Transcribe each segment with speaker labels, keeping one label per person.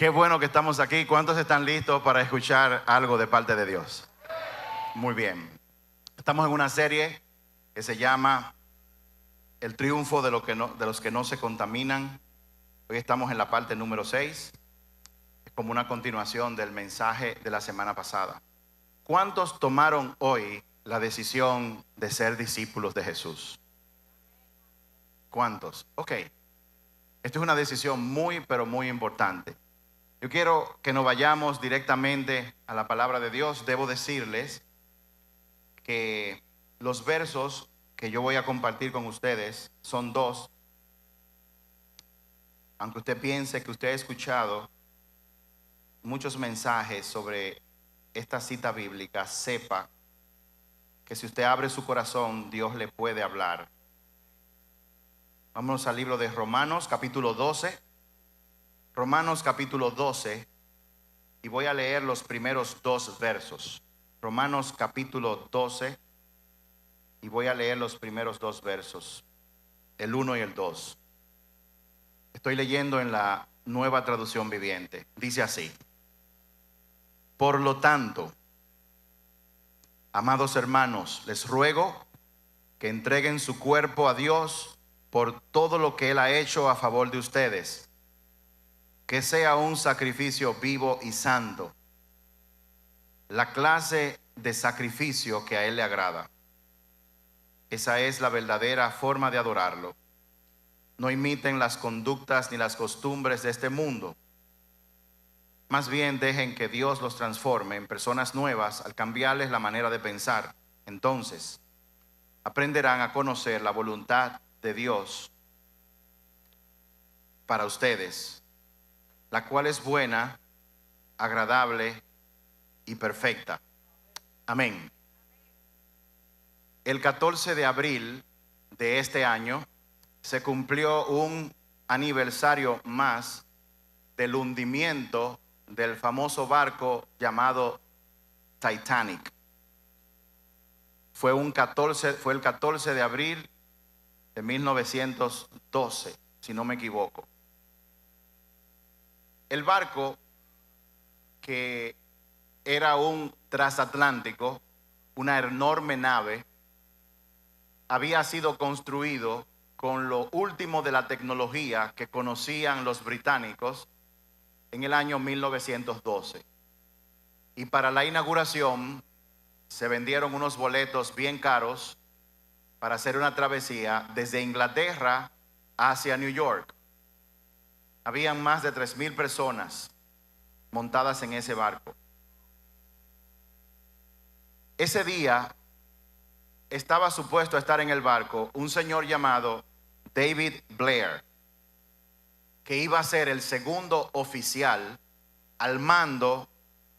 Speaker 1: Qué bueno que estamos aquí. ¿Cuántos están listos para escuchar algo de parte de Dios? Muy bien. Estamos en una serie que se llama El triunfo de los que no se contaminan. Hoy estamos en la parte número 6. Es como una continuación del mensaje de la semana pasada. ¿Cuántos tomaron hoy la decisión de ser discípulos de Jesús? ¿Cuántos? Ok. Esto es una decisión muy, pero muy importante. Yo quiero que nos vayamos directamente a la palabra de Dios. Debo decirles que los versos que yo voy a compartir con ustedes son dos. Aunque usted piense que usted ha escuchado muchos mensajes sobre esta cita bíblica, sepa que si usted abre su corazón, Dios le puede hablar. Vámonos al libro de Romanos, capítulo 12. Romanos, capítulo 12. Y voy a leer los primeros dos versos. Romanos capítulo 12. Y voy a leer los primeros dos versos. El 1 y el 2. Estoy leyendo en la Nueva Traducción Viviente. Dice así: Por lo tanto, amados hermanos, les ruego que entreguen su cuerpo a Dios por todo lo que Él ha hecho a favor de ustedes. Que sea un sacrificio vivo y santo, la clase de sacrificio que a Él le agrada. Esa es la verdadera forma de adorarlo. No imiten las conductas ni las costumbres de este mundo. Más bien dejen que Dios los transforme en personas nuevas al cambiarles la manera de pensar. Entonces, aprenderán a conocer la voluntad de Dios para ustedes, la cual es buena, agradable y perfecta. Amén. El 14 de abril de este año se cumplió un aniversario más del hundimiento del famoso barco llamado Titanic. Fue el 14 de abril de 1912, si no me equivoco. El barco, que era un transatlántico, una enorme nave, había sido construido con lo último de la tecnología que conocían los británicos en el año 1912. Y para la inauguración se vendieron unos boletos bien caros para hacer una travesía desde Inglaterra hacia New York. Habían más de 3,000 personas montadas en ese barco. Ese día estaba supuesto a estar en el barco un señor llamado David Blair, que iba a ser el segundo oficial al mando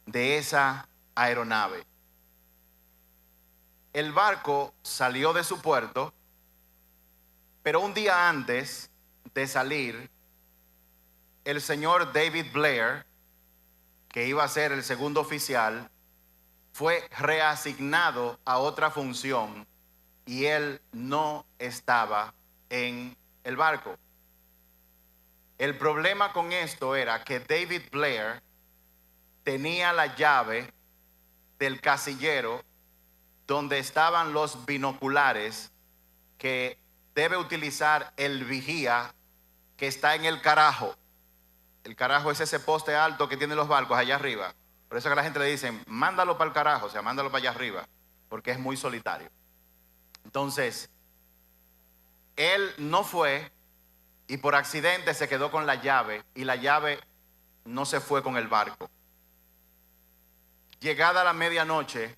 Speaker 1: de esa aeronave. El barco salió de su puerto, pero un día antes de salir, el señor David Blair, que iba a ser el segundo oficial, fue reasignado a otra función y él no estaba en el barco. El problema con esto era que David Blair tenía la llave del casillero donde estaban los binoculares que debe utilizar el vigía que está en el carajo. El carajo es ese poste alto que tienen los barcos allá arriba. Por eso que la gente le dice, mándalo para el carajo, o sea, mándalo para allá arriba, porque es muy solitario. Entonces, él no fue y por accidente se quedó con la llave y la llave no se fue con el barco. Llegada la medianoche,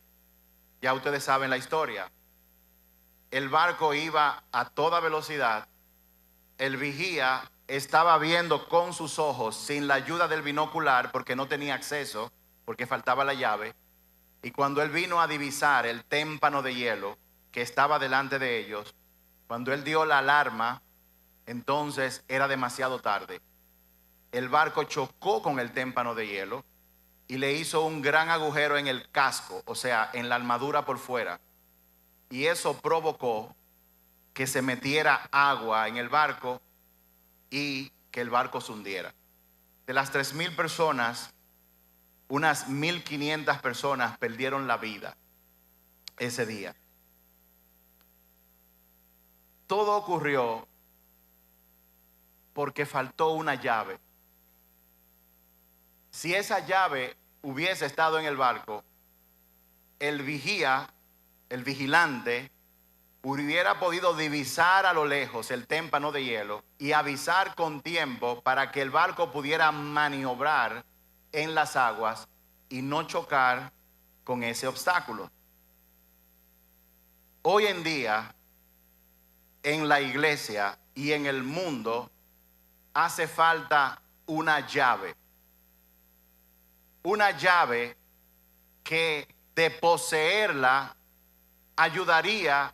Speaker 1: ya ustedes saben la historia. El barco iba a toda velocidad. El vigía estaba viendo con sus ojos sin la ayuda del binocular porque no tenía acceso, porque faltaba la llave. Y cuando él vino a divisar el témpano de hielo que estaba delante de ellos, cuando él dio la alarma, entonces era demasiado tarde. El barco chocó con el témpano de hielo y le hizo un gran agujero en el casco, o sea, en la armadura por fuera. Y eso provocó que se metiera agua en el barco y que el barco se hundiera. de las 3.000 personas, unas 1.500 personas perdieron la vida ese día. Todo ocurrió porque faltó una llave. Si esa llave hubiese estado en el barco, el vigilante, hubiera podido divisar a lo lejos el témpano de hielo y avisar con tiempo para que el barco pudiera maniobrar en las aguas y no chocar con ese obstáculo. Hoy en día, en la iglesia y en el mundo, hace falta una llave. Una llave que de poseerla ayudaría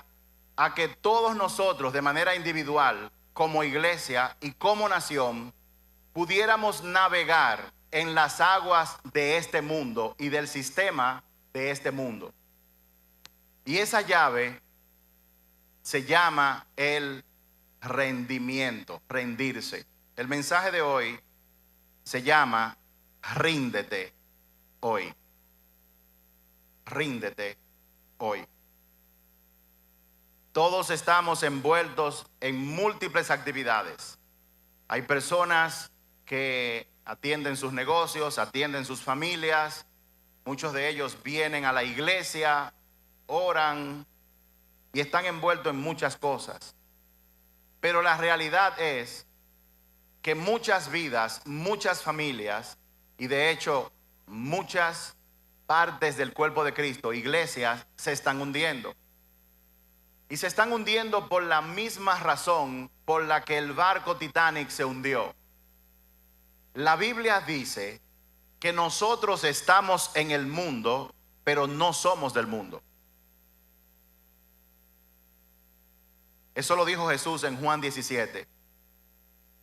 Speaker 1: a que todos nosotros de manera individual, como iglesia y como nación, pudiéramos navegar en las aguas de este mundo y del sistema de este mundo. Y esa llave se llama el rendimiento, rendirse. El mensaje de hoy se llama ríndete hoy. Ríndete hoy. Todos estamos envueltos en múltiples actividades. Hay personas que atienden sus negocios, atienden sus familias. Muchos de ellos vienen a la iglesia, oran y están envueltos en muchas cosas. Pero la realidad es que muchas vidas, muchas familias y de hecho muchas partes del cuerpo de Cristo, iglesias, se están hundiendo. Y se están hundiendo por la misma razón por la que el barco Titanic se hundió. La Biblia dice que nosotros estamos en el mundo, pero no somos del mundo. Eso lo dijo Jesús en Juan 17.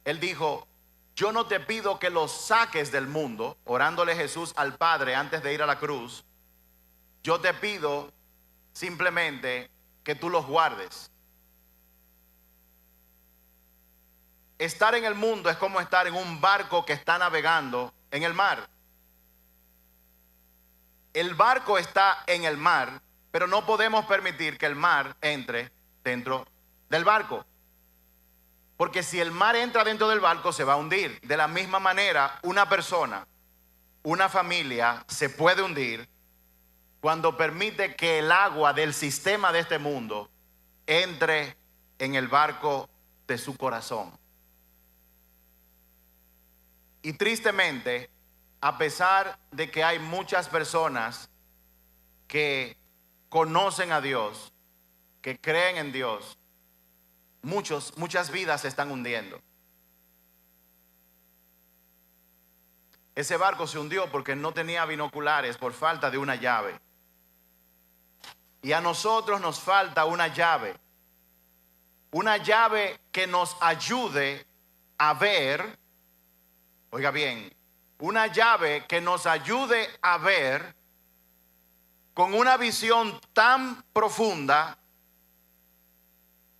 Speaker 1: Él dijo, yo no te pido que los saques del mundo, orándole Jesús al Padre antes de ir a la cruz. Yo te pido simplemente que tú los guardes. Estar en el mundo es como estar en un barco que está navegando en el mar. El barco está en el mar, pero no podemos permitir que el mar entre dentro del barco. Porque si el mar entra dentro del barco, se va a hundir. De la misma manera, una persona, una familia se puede hundir cuando permite que el agua del sistema de este mundo entre en el barco de su corazón. Y tristemente, a pesar de que hay muchas personas que conocen a Dios, que creen en Dios, muchas vidas se están hundiendo. Ese barco se hundió porque no tenía binoculares por falta de una llave. Y a nosotros nos falta una llave que nos ayude a ver, oiga bien, una llave que nos ayude a ver con una visión tan profunda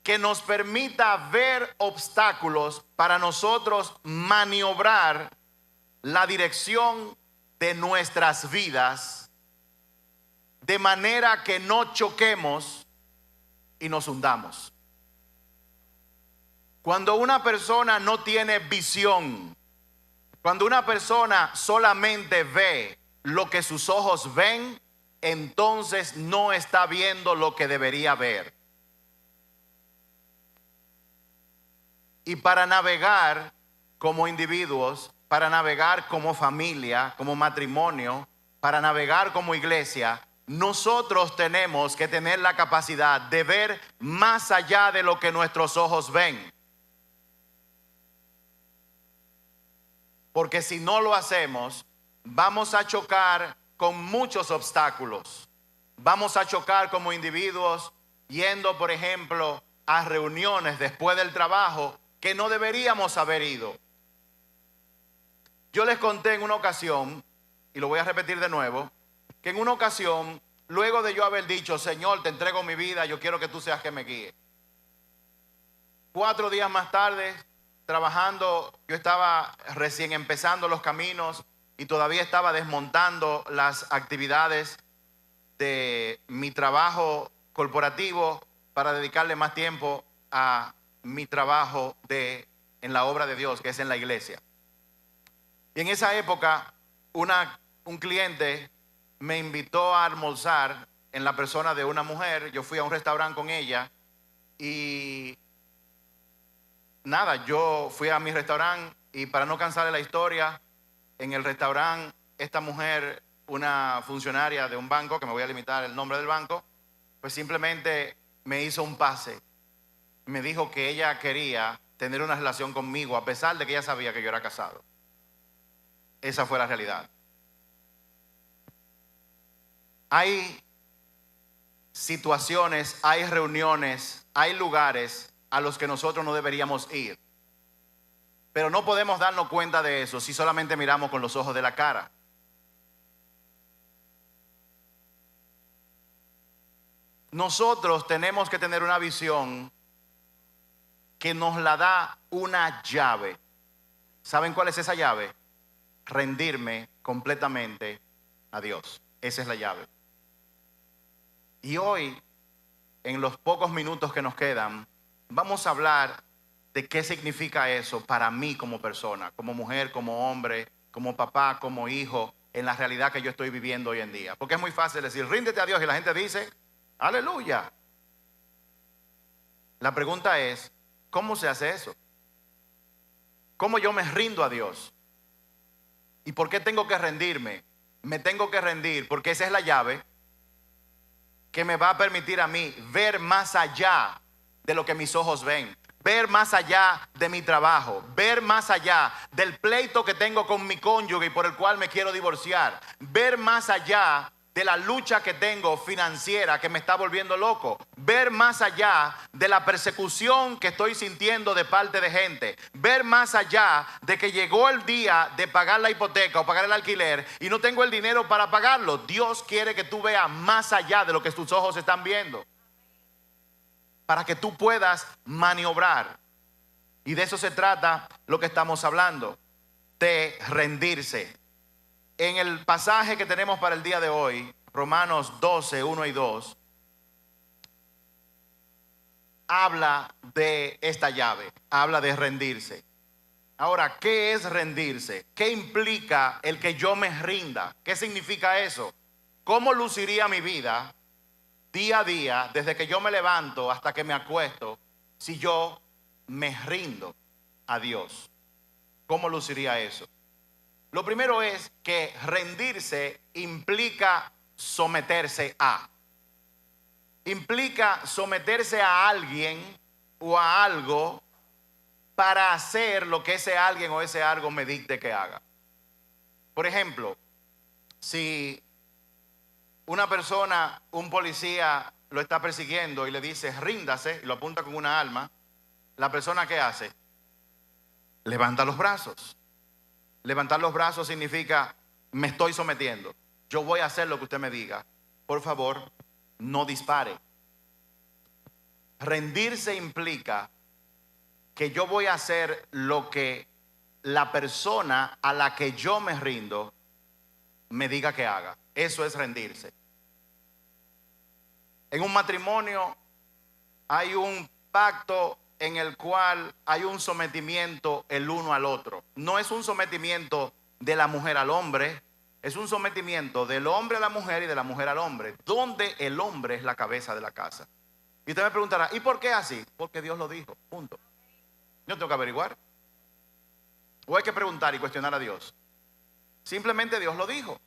Speaker 1: que nos permita ver obstáculos para nosotros maniobrar la dirección de nuestras vidas de manera que no choquemos y nos hundamos. Cuando una persona no tiene visión, cuando una persona solamente ve lo que sus ojos ven, entonces no está viendo lo que debería ver. Y para navegar como individuos, para navegar como familia, como matrimonio, para navegar como iglesia, nosotros tenemos que tener la capacidad de ver más allá de lo que nuestros ojos ven. Porque si no lo hacemos, vamos a chocar con muchos obstáculos. Vamos a chocar como individuos yendo, por ejemplo, a reuniones después del trabajo que no deberíamos haber ido. Yo les conté en una ocasión, y lo voy a repetir de nuevo, que en una ocasión, luego de yo haber dicho, Señor, te entrego mi vida, yo quiero que tú seas que me guíe. 4 días más tarde, trabajando, yo estaba recién empezando los caminos y todavía estaba desmontando las actividades de mi trabajo corporativo para dedicarle más tiempo a mi trabajo en la obra de Dios, que es en la iglesia. Y en esa época, un cliente me invitó a almorzar en la persona de una mujer. Yo fui a un restaurante con ella y nada, yo fui a mi restaurante y para no cansarle la historia, en el restaurante esta mujer, una funcionaria de un banco, que me voy a limitar el nombre del banco, pues simplemente me hizo un pase. Me dijo que ella quería tener una relación conmigo a pesar de que ella sabía que yo era casado. Esa fue la realidad. Hay situaciones, hay reuniones, hay lugares a los que nosotros no deberíamos ir. Pero no podemos darnos cuenta de eso si solamente miramos con los ojos de la cara. Nosotros tenemos que tener una visión que nos la da una llave. ¿Saben cuál es esa llave? Rendirme completamente a Dios. Esa es la llave. Y hoy, en los pocos minutos que nos quedan, vamos a hablar de qué significa eso para mí como persona, como mujer, como hombre, como papá, como hijo, en la realidad que yo estoy viviendo hoy en día. Porque es muy fácil decir, ríndete a Dios, y la gente dice, aleluya. La pregunta es, ¿cómo se hace eso? ¿Cómo yo me rindo a Dios? ¿Y por qué tengo que rendirme? Me tengo que rendir porque esa es la llave que me va a permitir a mí ver más allá de lo que mis ojos ven, ver más allá de mi trabajo, ver más allá del pleito que tengo con mi cónyuge y por el cual me quiero divorciar, ver más allá de la lucha que tengo financiera que me está volviendo loco, ver más allá de la persecución que estoy sintiendo de parte de gente, ver más allá de que llegó el día de pagar la hipoteca o pagar el alquiler y no tengo el dinero para pagarlo. Dios quiere que tú veas más allá de lo que tus ojos están viendo, para que tú puedas maniobrar. Y de eso se trata lo que estamos hablando, de rendirse. En el pasaje que tenemos para el día de hoy, Romanos 12, 1 y 2, habla de esta llave, habla de rendirse. Ahora, ¿qué es rendirse? ¿Qué implica el que yo me rinda? ¿Qué significa eso? ¿Cómo luciría mi vida día a día, desde que yo me levanto hasta que me acuesto, si yo me rindo a Dios? ¿Cómo luciría eso? Lo primero es que rendirse implica someterse a. Implica someterse a alguien o a algo para hacer lo que ese alguien o ese algo me dicte que haga. Por ejemplo, si una persona, un policía lo está persiguiendo y le dice ríndase y lo apunta con una arma, la persona ¿qué hace? Levanta los brazos. Levantar los brazos significa me estoy sometiendo. Yo voy a hacer lo que usted me diga. Por favor, no dispare. Rendirse implica que yo voy a hacer lo que la persona a la que yo me rindo me diga que haga. Eso es rendirse. En un matrimonio hay un pacto en el cual hay un sometimiento el uno al otro. No es un sometimiento de la mujer al hombre, es un sometimiento del hombre a la mujer y de la mujer al hombre, donde el hombre es la cabeza de la casa. Y usted me preguntará, ¿y por qué así? Porque Dios lo dijo, punto. Yo tengo que averiguar. O hay que preguntar y cuestionar a Dios. Simplemente Dios lo dijo.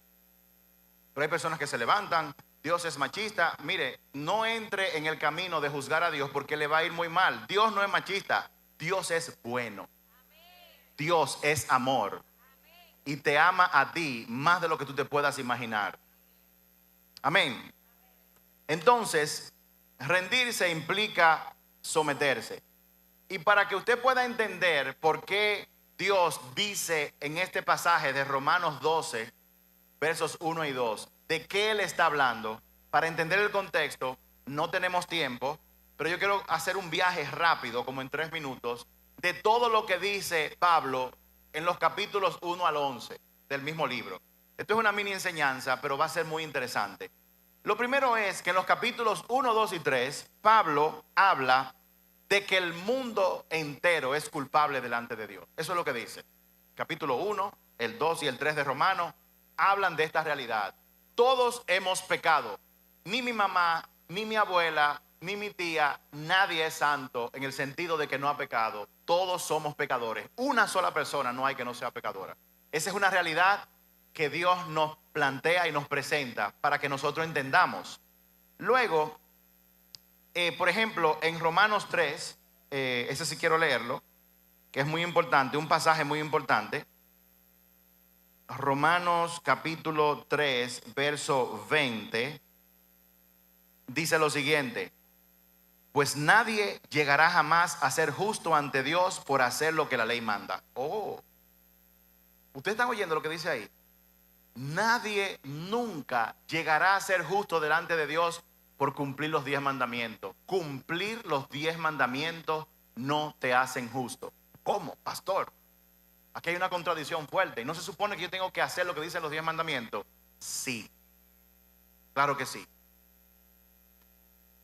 Speaker 1: Pero hay personas que se levantan, Dios es machista. Mire, no entre en el camino de juzgar a Dios porque le va a ir muy mal. Dios no es machista, Dios es bueno. Dios es amor. Y te ama a ti más de lo que tú te puedas imaginar. Amén. Entonces, rendirse implica someterse. Y para que usted pueda entender por qué Dios dice en este pasaje de Romanos 12, versos 1 y 2, de qué Él está hablando, para entender el contexto, no tenemos tiempo, pero yo quiero hacer un viaje rápido, como en 3 minutos, de todo lo que dice Pablo en los capítulos 1 al 11 del mismo libro. Esto es una mini enseñanza, pero va a ser muy interesante. Lo primero es que en los capítulos 1, 2 y 3, Pablo habla de que el mundo entero es culpable delante de Dios. Eso es lo que dice. Capítulo 1, el 2 y el 3 de Romanos hablan de esta realidad. Todos hemos pecado. Ni mi mamá, ni mi abuela, ni mi tía, nadie es santo en el sentido de que no ha pecado. Todos somos pecadores. Una sola persona no hay que no sea pecadora. Esa es una realidad que Dios nos plantea y nos presenta para que nosotros entendamos. Luego, por ejemplo, en Romanos 3, ese sí quiero leerlo, que es muy importante, un pasaje muy importante. Romanos capítulo 3, verso 20, dice lo siguiente: pues nadie llegará jamás a ser justo ante Dios por hacer lo que la ley manda. Oh, ¿ustedes están oyendo lo que dice ahí? Nadie nunca llegará a ser justo delante de Dios por cumplir los 10 mandamientos. Cumplir los 10 mandamientos no te hacen justo. ¿Cómo, pastor? Aquí hay una contradicción fuerte. ¿Y no se supone que yo tengo que hacer lo que dicen los 10 mandamientos? Sí, claro que sí.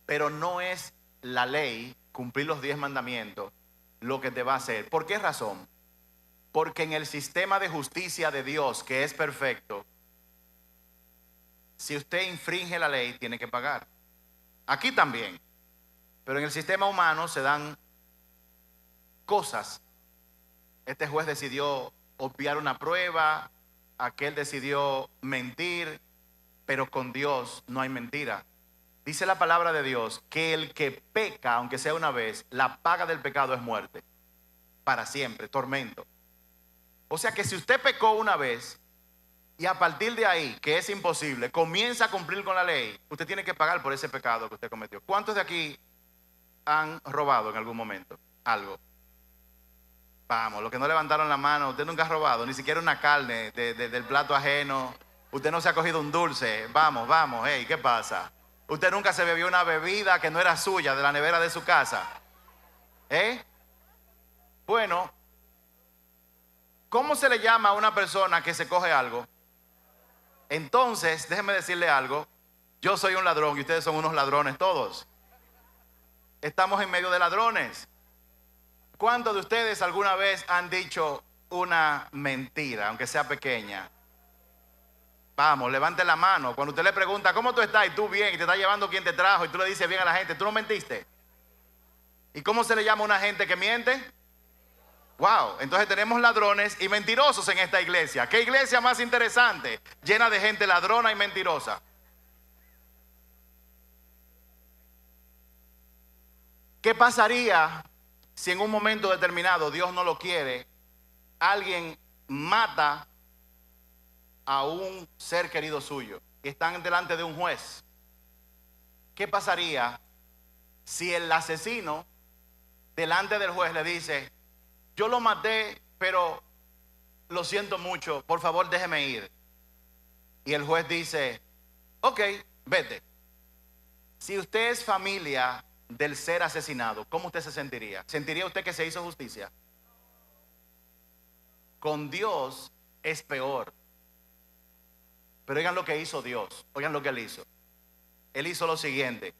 Speaker 1: Pero no es la ley, cumplir los 10 mandamientos, lo que te va a hacer. ¿Por qué razón? Porque en el sistema de justicia de Dios, que es perfecto, si usted infringe la ley, tiene que pagar. Aquí también. Pero en el sistema humano se dan cosas. Este juez decidió obviar una prueba, aquel decidió mentir, pero con Dios no hay mentira. Dice la palabra de Dios que el que peca, aunque sea una vez, la paga del pecado es muerte. Para siempre, tormento. O sea que si usted pecó una vez y a partir de ahí, que es imposible, comienza a cumplir con la ley, usted tiene que pagar por ese pecado que usted cometió. ¿Cuántos de aquí han robado en algún momento algo? Vamos, los que no levantaron la mano, usted nunca ha robado, ni siquiera una carne del plato ajeno. Usted no se ha cogido un dulce. Vamos, vamos, hey, ¿qué pasa? Usted nunca se bebió una bebida que no era suya, de la nevera de su casa. Bueno, ¿cómo se le llama a una persona que se coge algo? Entonces, déjenme decirle algo. Yo soy un ladrón y ustedes son unos ladrones todos. Estamos en medio de ladrones. ¿Cuántos de ustedes alguna vez han dicho una mentira, aunque sea pequeña? Vamos, levante la mano. Cuando usted le pregunta, ¿cómo tú estás? Y tú bien, y te está llevando quien te trajo, y tú le dices bien a la gente, ¿tú no mentiste? ¿Y cómo se le llama a una gente que miente? Wow, entonces tenemos ladrones y mentirosos en esta iglesia. ¿Qué iglesia más interesante? Llena de gente ladrona y mentirosa. ¿Qué pasaría si en un momento determinado, Dios no lo quiere, alguien mata a un ser querido suyo y están delante de un juez? ¿Qué pasaría si el asesino delante del juez le dice: yo lo maté, pero lo siento mucho, por favor déjeme ir? Y el juez dice: ok, vete. Si usted es familia del ser asesinado, ¿cómo usted se sentiría? ¿Sentiría usted que se hizo justicia? Con Dios es peor. Pero oigan lo que hizo Dios, oigan lo que Él hizo. Él hizo lo siguiente.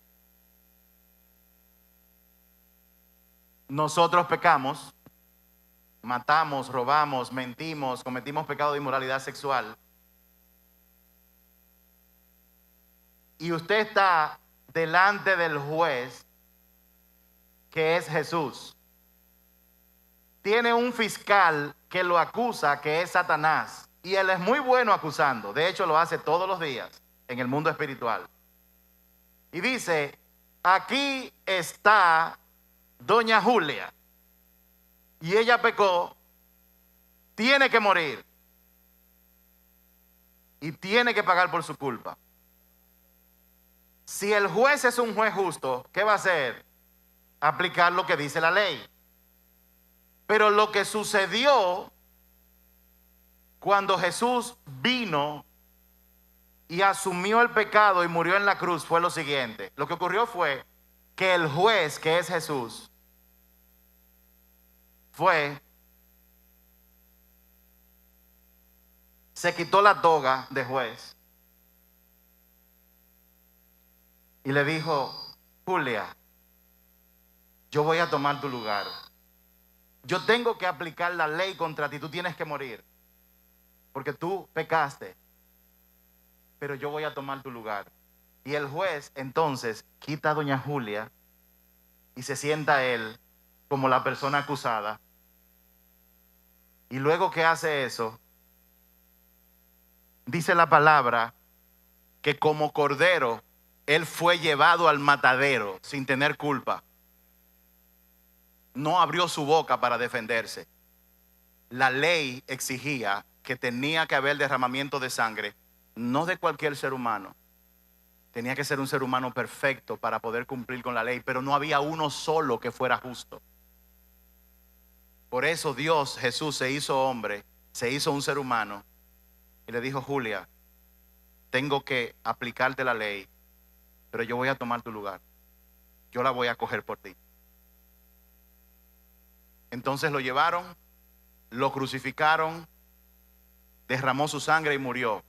Speaker 1: Nosotros pecamos, matamos, robamos, mentimos, cometimos pecado de inmoralidad sexual. Y usted está delante del juez, que es Jesús. Tiene un fiscal que lo acusa, que es Satanás. Y él es muy bueno acusando. De hecho, lo hace todos los días en el mundo espiritual. Y dice: aquí está doña Julia. Y ella pecó. Tiene que morir. Y tiene que pagar por su culpa. Si el juez es un juez justo, ¿qué va a hacer? Aplicar lo que dice la ley. Pero lo que sucedió cuando Jesús vino y asumió el pecado y murió en la cruz fue lo siguiente. Lo que ocurrió fue que el juez, que es Jesús, fue, se quitó la toga de juez y le dijo: Julia, yo voy a tomar tu lugar. Yo tengo que aplicar la ley contra ti. Tú tienes que morir porque tú pecaste, pero yo voy a tomar tu lugar. Y el juez entonces quita a doña Julia y se sienta él como la persona acusada. Y luego que hace eso, dice la palabra que como cordero él fue llevado al matadero sin tener culpa. No abrió su boca para defenderse. La ley exigía que tenía que haber derramamiento de sangre, no de cualquier ser humano. Tenía que ser un ser humano perfecto para poder cumplir con la ley, pero no había uno solo que fuera justo. Por eso Dios, Jesús, se hizo hombre, se hizo un ser humano y le dijo: Julia, tengo que aplicarte la ley, pero yo voy a tomar tu lugar. Yo la voy a coger por ti. Entonces lo llevaron, lo crucificaron, derramó su sangre y murió.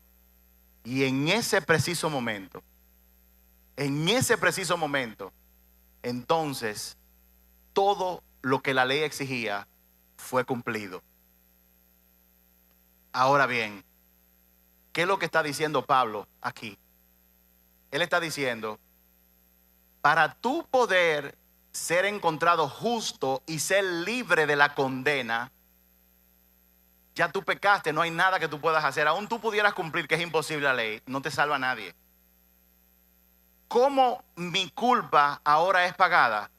Speaker 1: Y en ese preciso momento, entonces todo lo que la ley exigía fue cumplido. Ahora bien, ¿qué es lo que está diciendo Pablo aquí? Él está diciendo: para tú poder ser encontrado justo y ser libre de la condena, ya tú pecaste, no hay nada que tú puedas hacer. Aún tú pudieras cumplir, que es imposible la ley, no te salva nadie. ¿Cómo mi culpa ahora es pagada?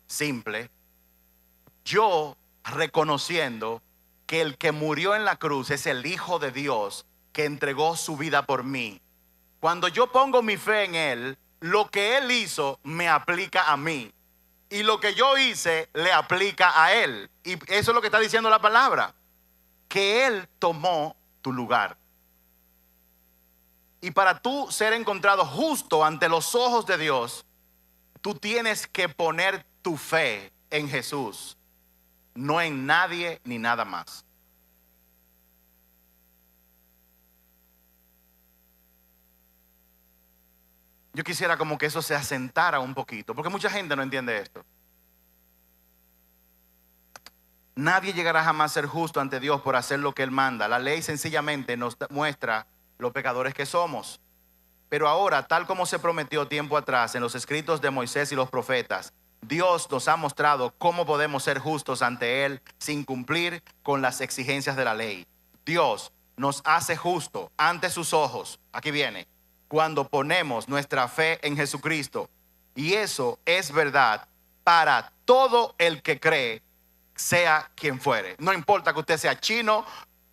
Speaker 1: Simple. Yo reconociendo que el que murió en la cruz es el Hijo de Dios que entregó su vida por mí. Cuando yo pongo mi fe en Él, lo que Él hizo me aplica a mí. Y lo que yo hice le aplica a Él. Y eso es lo que está diciendo la palabra. Que Él tomó tu lugar. Y para tú ser encontrado justo ante los ojos de Dios, tú tienes que poner tu fe en Jesús, no en nadie ni nada más. Yo quisiera como que eso se asentara un poquito, porque mucha gente no entiende esto. Nadie llegará jamás a ser justo ante Dios por hacer lo que Él manda. La ley sencillamente nos muestra los pecadores que somos. Pero ahora, tal como se prometió tiempo atrás en los escritos de Moisés y los profetas, Dios nos ha mostrado cómo podemos ser justos ante Él sin cumplir con las exigencias de la ley. Dios nos hace justo ante sus ojos. Aquí viene. Cuando ponemos nuestra fe en Jesucristo. Y eso es verdad para todo el que cree, sea quien fuere. No importa que usted sea chino,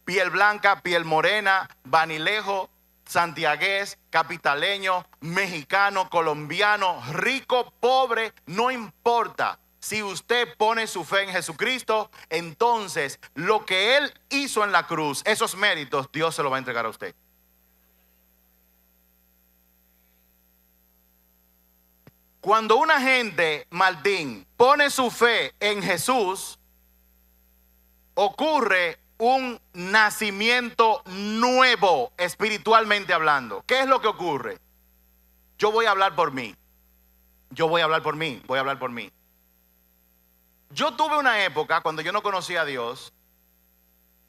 Speaker 1: piel blanca, piel morena, vanilejo, santiagués, capitaleño, mexicano, colombiano, rico, pobre, no importa. Si usted pone su fe en Jesucristo, entonces lo que Él hizo en la cruz, esos méritos, Dios se los va a entregar a usted. Cuando una gente, Martín, pone su fe en Jesús, ocurre un nacimiento nuevo espiritualmente hablando. ¿Qué es lo que ocurre? Yo voy a hablar por mí. Voy a hablar por mí. Yo tuve una época cuando yo no conocía a Dios,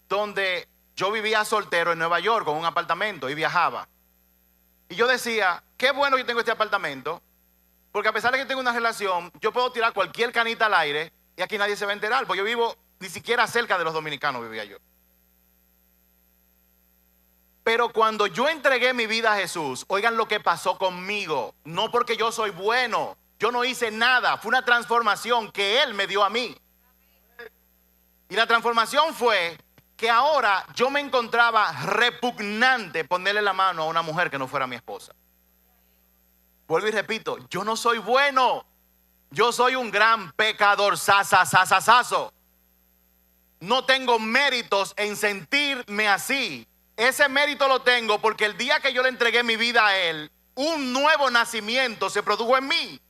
Speaker 1: donde yo vivía soltero en Nueva York con un apartamento y viajaba. Y yo decía, qué bueno que tengo este apartamento, porque a pesar de que tengo una relación, yo puedo tirar cualquier canita al aire y aquí nadie se va a enterar, porque yo vivo ni siquiera cerca de los dominicanos vivía yo. Pero cuando yo entregué mi vida a Jesús, oigan lo que pasó conmigo. No porque yo soy bueno, yo no hice nada, fue una transformación que Él me dio a mí. Y la transformación fue que ahora yo me encontraba repugnante ponerle la mano a una mujer que no fuera mi esposa. Vuelvo y repito, yo no soy bueno, yo soy un gran pecador, sasasasasaso. No tengo méritos en sentirme así. Ese mérito lo tengo porque el día que yo le entregué mi vida a Él, un nuevo nacimiento se produjo en mí.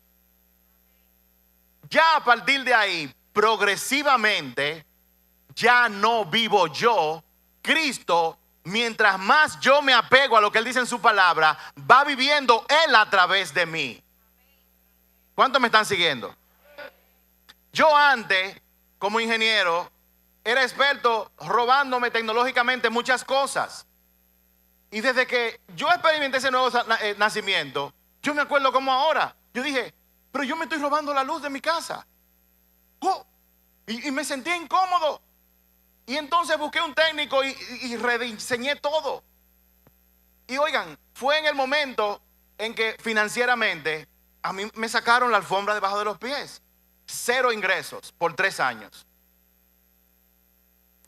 Speaker 1: Ya a partir de ahí, progresivamente, ya no vivo yo, Cristo, mientras más yo me apego a lo que Él dice en su palabra, va viviendo Él a través de mí. ¿Cuántos me están siguiendo? Yo antes, como ingeniero, era experto robándome tecnológicamente muchas cosas. Y desde que yo experimenté ese nuevo nacimiento, yo me acuerdo como ahora. Yo dije, pero yo me estoy robando la luz de mi casa. Oh, y me sentí incómodo. Y entonces busqué un técnico y rediseñé todo. Y oigan, fue en el momento en que financieramente a mí me sacaron la alfombra debajo de los pies. 0 ingresos por 3 años.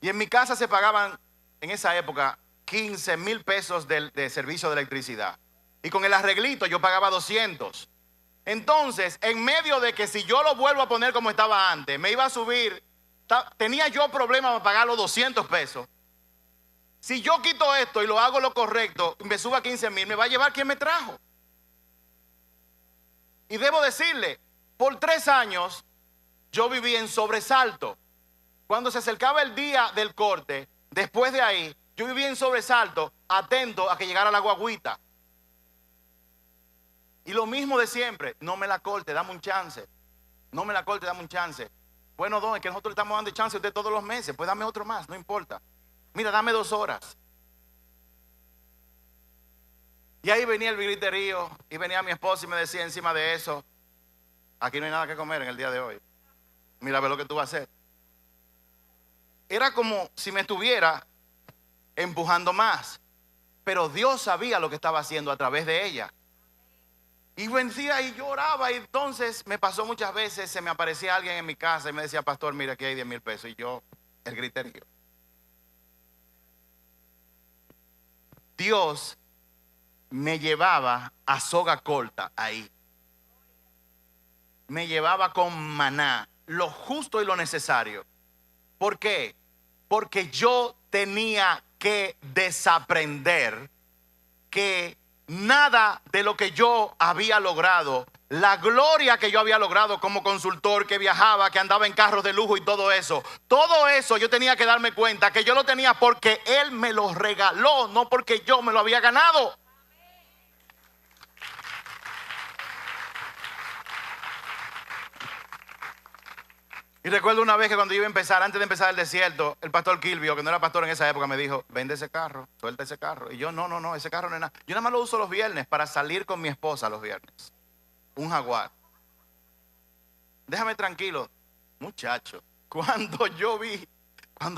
Speaker 1: Y en mi casa se pagaban en esa época 15,000 pesos de servicio de electricidad. Y con el arreglito yo pagaba 200. Entonces, en medio de que si yo lo vuelvo a poner como estaba antes, me iba a subir, tenía yo problemas para pagar los 200 pesos. Si yo quito esto y lo hago lo correcto, me suba a 15,000, me va a llevar quien me trajo. Y debo decirle, por 3 años yo viví en sobresalto. Cuando se acercaba el día del corte, después de ahí, yo vivía en sobresalto, atento a que llegara la guagüita. Y lo mismo de siempre, no me la corte, dame un chance. No me la corte, dame un chance. Bueno, don, es que nosotros le estamos dando chance a usted todos los meses, pues dame otro más, no importa. Mira, dame 2 horas. Y ahí venía el griterío, y venía mi esposa y me decía encima de eso, aquí no hay nada que comer en el día de hoy. Mira, ve lo que tú vas a hacer. Era como si me estuviera empujando más. Pero Dios sabía lo que estaba haciendo a través de ella. Y vencía y lloraba. Y entonces me pasó muchas veces, se me aparecía alguien en mi casa y me decía, pastor, mira, aquí hay 10,000 pesos. Y yo, el griterío. Dios me llevaba a soga corta ahí. Me llevaba con maná, lo justo y lo necesario. ¿Por qué? Porque yo tenía que desaprender que nada de lo que yo había logrado, la gloria que yo había logrado como consultor, que viajaba, que andaba en carros de lujo y todo eso yo tenía que darme cuenta que yo lo tenía porque Él me lo regaló, no porque yo me lo había ganado. Y recuerdo una vez que cuando yo iba a empezar, antes de empezar el desierto, el pastor Kilvio, que no era pastor en esa época, me dijo, vende ese carro, suelta ese carro. Y yo, no, ese carro no es nada. Yo nada más lo uso los viernes para salir con mi esposa los viernes. Un Jaguar. Déjame tranquilo, muchacho. Cuando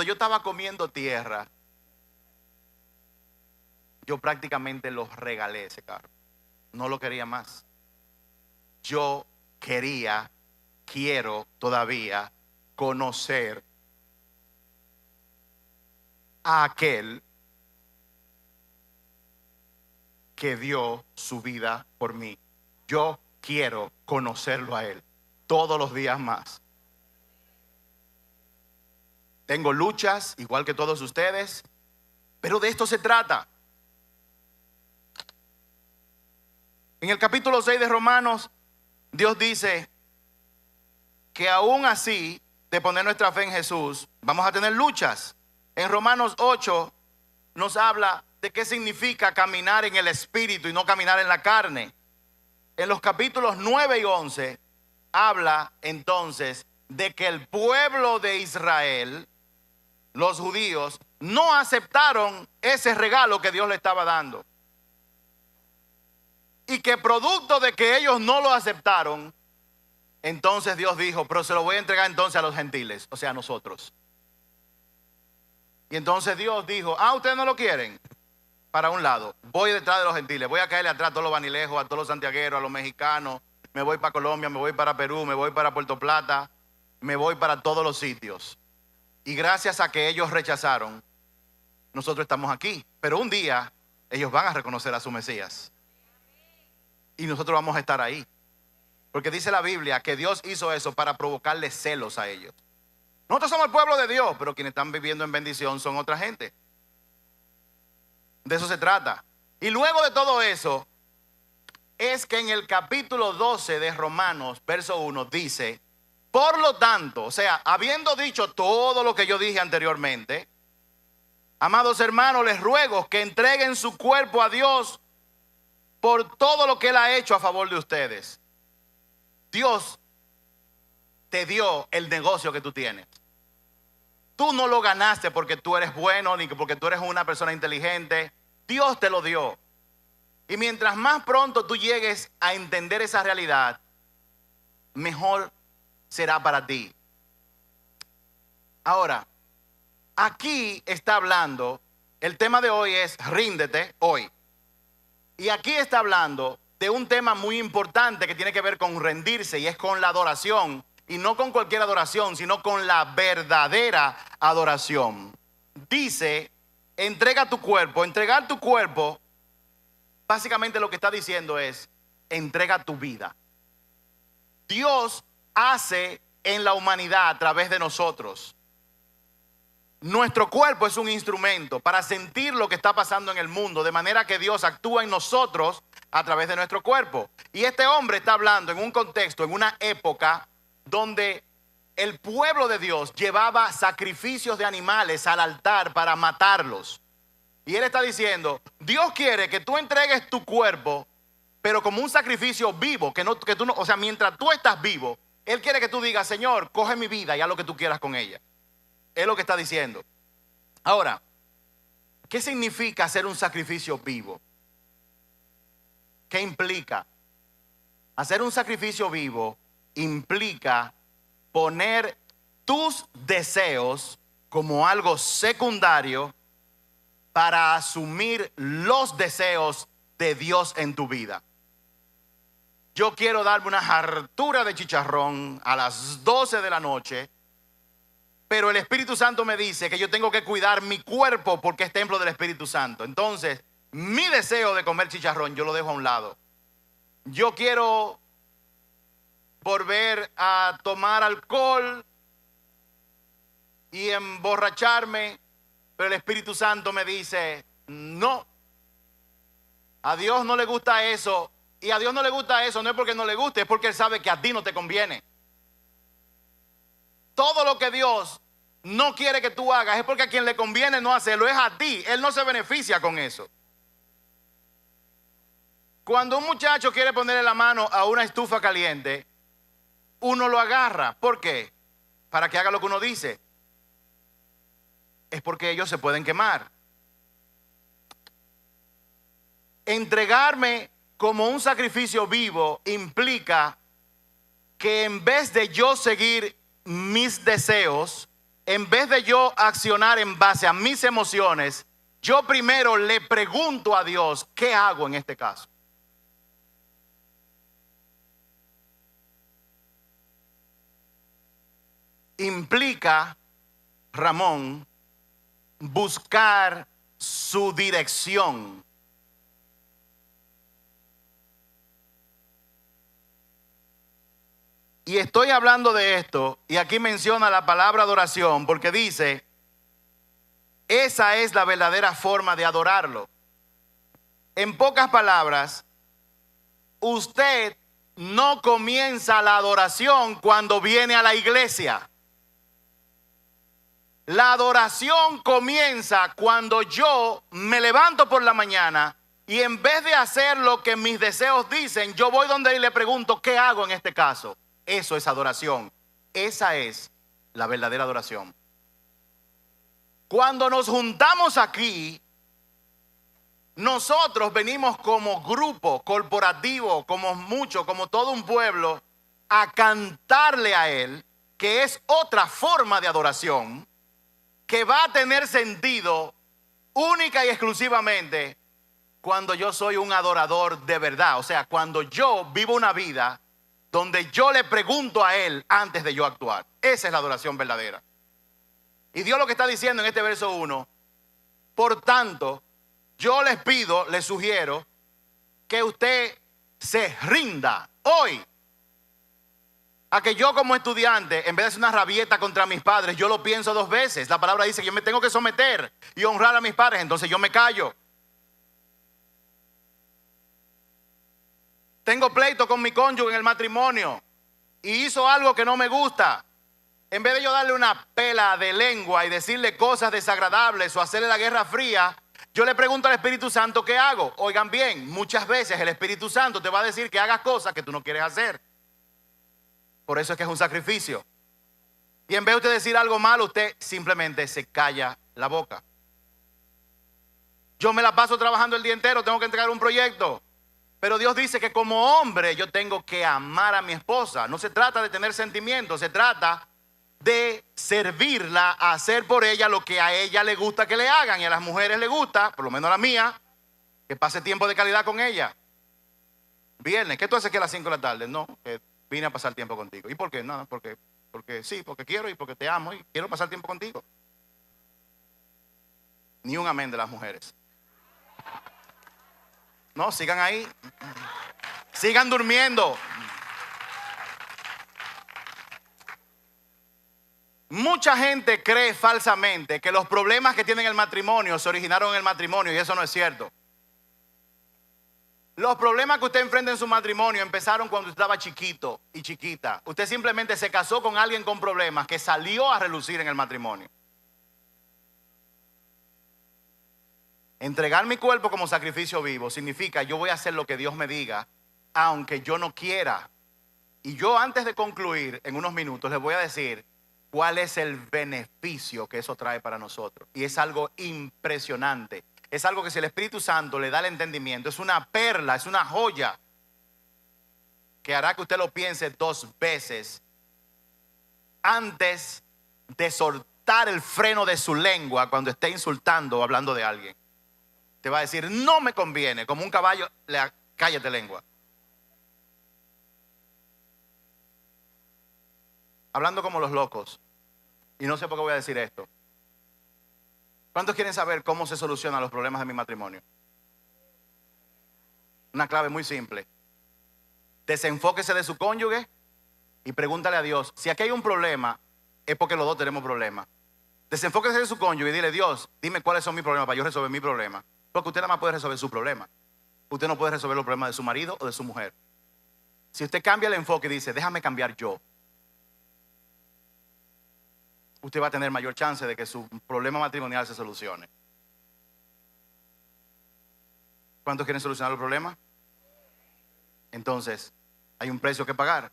Speaker 1: yo estaba comiendo tierra, yo prácticamente los regalé ese carro. No lo quería más. Yo quiero todavía conocer a aquel que dio su vida por mí. Yo quiero conocerlo a Él todos los días más. Tengo luchas, igual que todos ustedes, pero de esto se trata. En el capítulo 6 de Romanos, Dios dice que aún así, de poner nuestra fe en Jesús, vamos a tener luchas. En Romanos 8 nos habla de qué significa caminar en el Espíritu y no caminar en la carne. En los capítulos 9 y 11 habla entonces de que el pueblo de Israel, los judíos, no aceptaron ese regalo que Dios le estaba dando. Y que producto de que ellos no lo aceptaron, entonces Dios dijo, pero se lo voy a entregar entonces a los gentiles, o sea, a nosotros. Y entonces Dios dijo, ustedes no lo quieren. Para un lado, voy detrás de los gentiles, voy a caerle atrás a todos los vanilejos, a todos los santiagueros, a los mexicanos, me voy para Colombia, me voy para Perú, me voy para Puerto Plata, me voy para todos los sitios. Y gracias a que ellos rechazaron, nosotros estamos aquí. Pero un día ellos van a reconocer a su Mesías. Y nosotros vamos a estar ahí. Porque dice la Biblia que Dios hizo eso para provocarles celos a ellos. Nosotros somos el pueblo de Dios, pero quienes están viviendo en bendición son otra gente. De eso se trata. Y luego de todo eso, es que en el capítulo 12 de Romanos, verso 1, dice, Por lo tanto, o sea, habiendo dicho todo lo que yo dije anteriormente, amados hermanos, les ruego que entreguen su cuerpo a Dios por todo lo que Él ha hecho a favor de ustedes. Dios te dio el negocio que tú tienes. Tú no lo ganaste porque tú eres bueno ni porque tú eres una persona inteligente. Dios te lo dio. Y mientras más pronto tú llegues a entender esa realidad, mejor será para ti. Ahora, aquí está hablando, el tema de hoy es ríndete hoy. Y aquí está hablando de un tema muy importante que tiene que ver con rendirse, y es con la adoración. Y no con cualquier adoración, sino con la verdadera adoración. Dice, entrega tu cuerpo. Entregar tu cuerpo, básicamente lo que está diciendo es, entrega tu vida. Dios hace en la humanidad a través de nosotros. Nuestro cuerpo es un instrumento para sentir lo que está pasando en el mundo, de manera que Dios actúa en nosotros a través de nuestro cuerpo. Y este hombre está hablando en un contexto, en una época donde el pueblo de Dios llevaba sacrificios de animales al altar para matarlos. Y él está diciendo, Dios quiere que tú entregues tu cuerpo, pero como un sacrificio vivo, que tú no, o sea, mientras tú estás vivo, Él quiere que tú digas, Señor, coge mi vida y haz lo que tú quieras con ella. Es lo que está diciendo. Ahora, ¿qué significa hacer un sacrificio vivo? ¿Qué implica? Hacer un sacrificio vivo implica poner tus deseos como algo secundario para asumir los deseos de Dios en tu vida. Yo quiero darme una hartura de chicharrón a las 12 de la noche, pero el Espíritu Santo me dice que yo tengo que cuidar mi cuerpo porque es templo del Espíritu Santo. Entonces, mi deseo de comer chicharrón yo lo dejo a un lado. Yo quiero volver a tomar alcohol y emborracharme, pero el Espíritu Santo me dice, no, a Dios no le gusta eso. Y a Dios no le gusta eso, no es porque no le guste, es porque Él sabe que a ti no te conviene. Todo lo que Dios no quiere que tú hagas es porque a quien le conviene no hacerlo, es a ti. Él no se beneficia con eso. Cuando un muchacho quiere ponerle la mano a una estufa caliente, uno lo agarra. ¿Por qué? Para que haga lo que uno dice. Es porque ellos se pueden quemar. Entregarme como un sacrificio vivo implica que en vez de yo seguir mis deseos, en vez de yo accionar en base a mis emociones, yo primero le pregunto a Dios, ¿qué hago en este caso? Implica, Ramón, buscar su dirección. Y estoy hablando de esto, y aquí menciona la palabra adoración, porque dice, esa es la verdadera forma de adorarlo. En pocas palabras, usted no comienza la adoración cuando viene a la iglesia. La adoración comienza cuando yo me levanto por la mañana y en vez de hacer lo que mis deseos dicen, yo voy donde él y le pregunto, ¿qué hago en este caso? Eso es adoración. Esa es la verdadera adoración. Cuando nos juntamos aquí, nosotros venimos como grupo corporativo, como mucho, como todo un pueblo, a cantarle a Él, que es otra forma de adoración, que va a tener sentido única y exclusivamente cuando yo soy un adorador de verdad. O sea, cuando yo vivo una vida donde yo le pregunto a Él antes de yo actuar. Esa es la adoración verdadera. Y Dios lo que está diciendo en este verso 1, por tanto, yo les pido, les sugiero que usted se rinda hoy a que yo como estudiante, en vez de hacer una rabieta contra mis padres, yo lo pienso dos veces. La palabra dice que yo me tengo que someter y honrar a mis padres, entonces yo me callo. Tengo pleito con mi cónyuge en el matrimonio y hizo algo que no me gusta, en vez de yo darle una pela de lengua y decirle cosas desagradables o hacerle la guerra fría, yo le pregunto al Espíritu Santo qué hago. Oigan bien, muchas veces el Espíritu Santo te va a decir que hagas cosas que tú no quieres hacer. Por eso es que es un sacrificio. Y en vez de usted decir algo malo, usted simplemente se calla la boca. Yo me la paso trabajando el día entero, tengo que entregar un proyecto. Pero Dios dice que como hombre yo tengo que amar a mi esposa. No se trata de tener sentimientos, se trata de servirla, a hacer por ella lo que a ella le gusta que le hagan. Y a las mujeres le gusta, por lo menos a la mía, que pase tiempo de calidad con ella. Viernes, ¿qué tú haces aquí a las 5 de la tarde? No, que vine a pasar tiempo contigo. ¿Y por qué? No, porque sí, porque quiero y porque te amo y quiero pasar tiempo contigo. Ni un amén de las mujeres. No, sigan ahí. Sigan durmiendo. Mucha gente cree falsamente que los problemas que tiene el matrimonio se originaron en el matrimonio y eso no es cierto. Los problemas que usted enfrenta en su matrimonio empezaron cuando usted estaba chiquito y chiquita. Usted simplemente se casó con alguien con problemas que salió a relucir en el matrimonio. Entregar mi cuerpo como sacrificio vivo significa yo voy a hacer lo que Dios me diga, aunque yo no quiera. Y yo antes de concluir en unos minutos les voy a decir cuál es el beneficio que eso trae para nosotros. Y es algo impresionante. Es algo que si el Espíritu Santo le da el entendimiento, es una perla, es una joya que hará que usted lo piense 2 veces antes de soltar el freno de su lengua cuando esté insultando o hablando de alguien. Te va a decir, no me conviene, como un caballo, cállate lengua. Hablando como los locos, y no sé por qué voy a decir esto. ¿Cuántos quieren saber cómo se solucionan los problemas de mi matrimonio? Una clave muy simple. Desenfóquese de su cónyuge y pregúntale a Dios, si aquí hay un problema, es porque los dos tenemos problemas. Desenfóquese de su cónyuge y dile, Dios, dime cuáles son mis problemas para yo resolver mi problema. Porque usted nada más puede resolver su problema. Usted no puede resolver los problemas de su marido o de su mujer. Si usted cambia el enfoque y dice, déjame cambiar yo, usted va a tener mayor chance de que su problema matrimonial se solucione. ¿Cuántos quieren solucionar el problema? Entonces, hay un precio que pagar.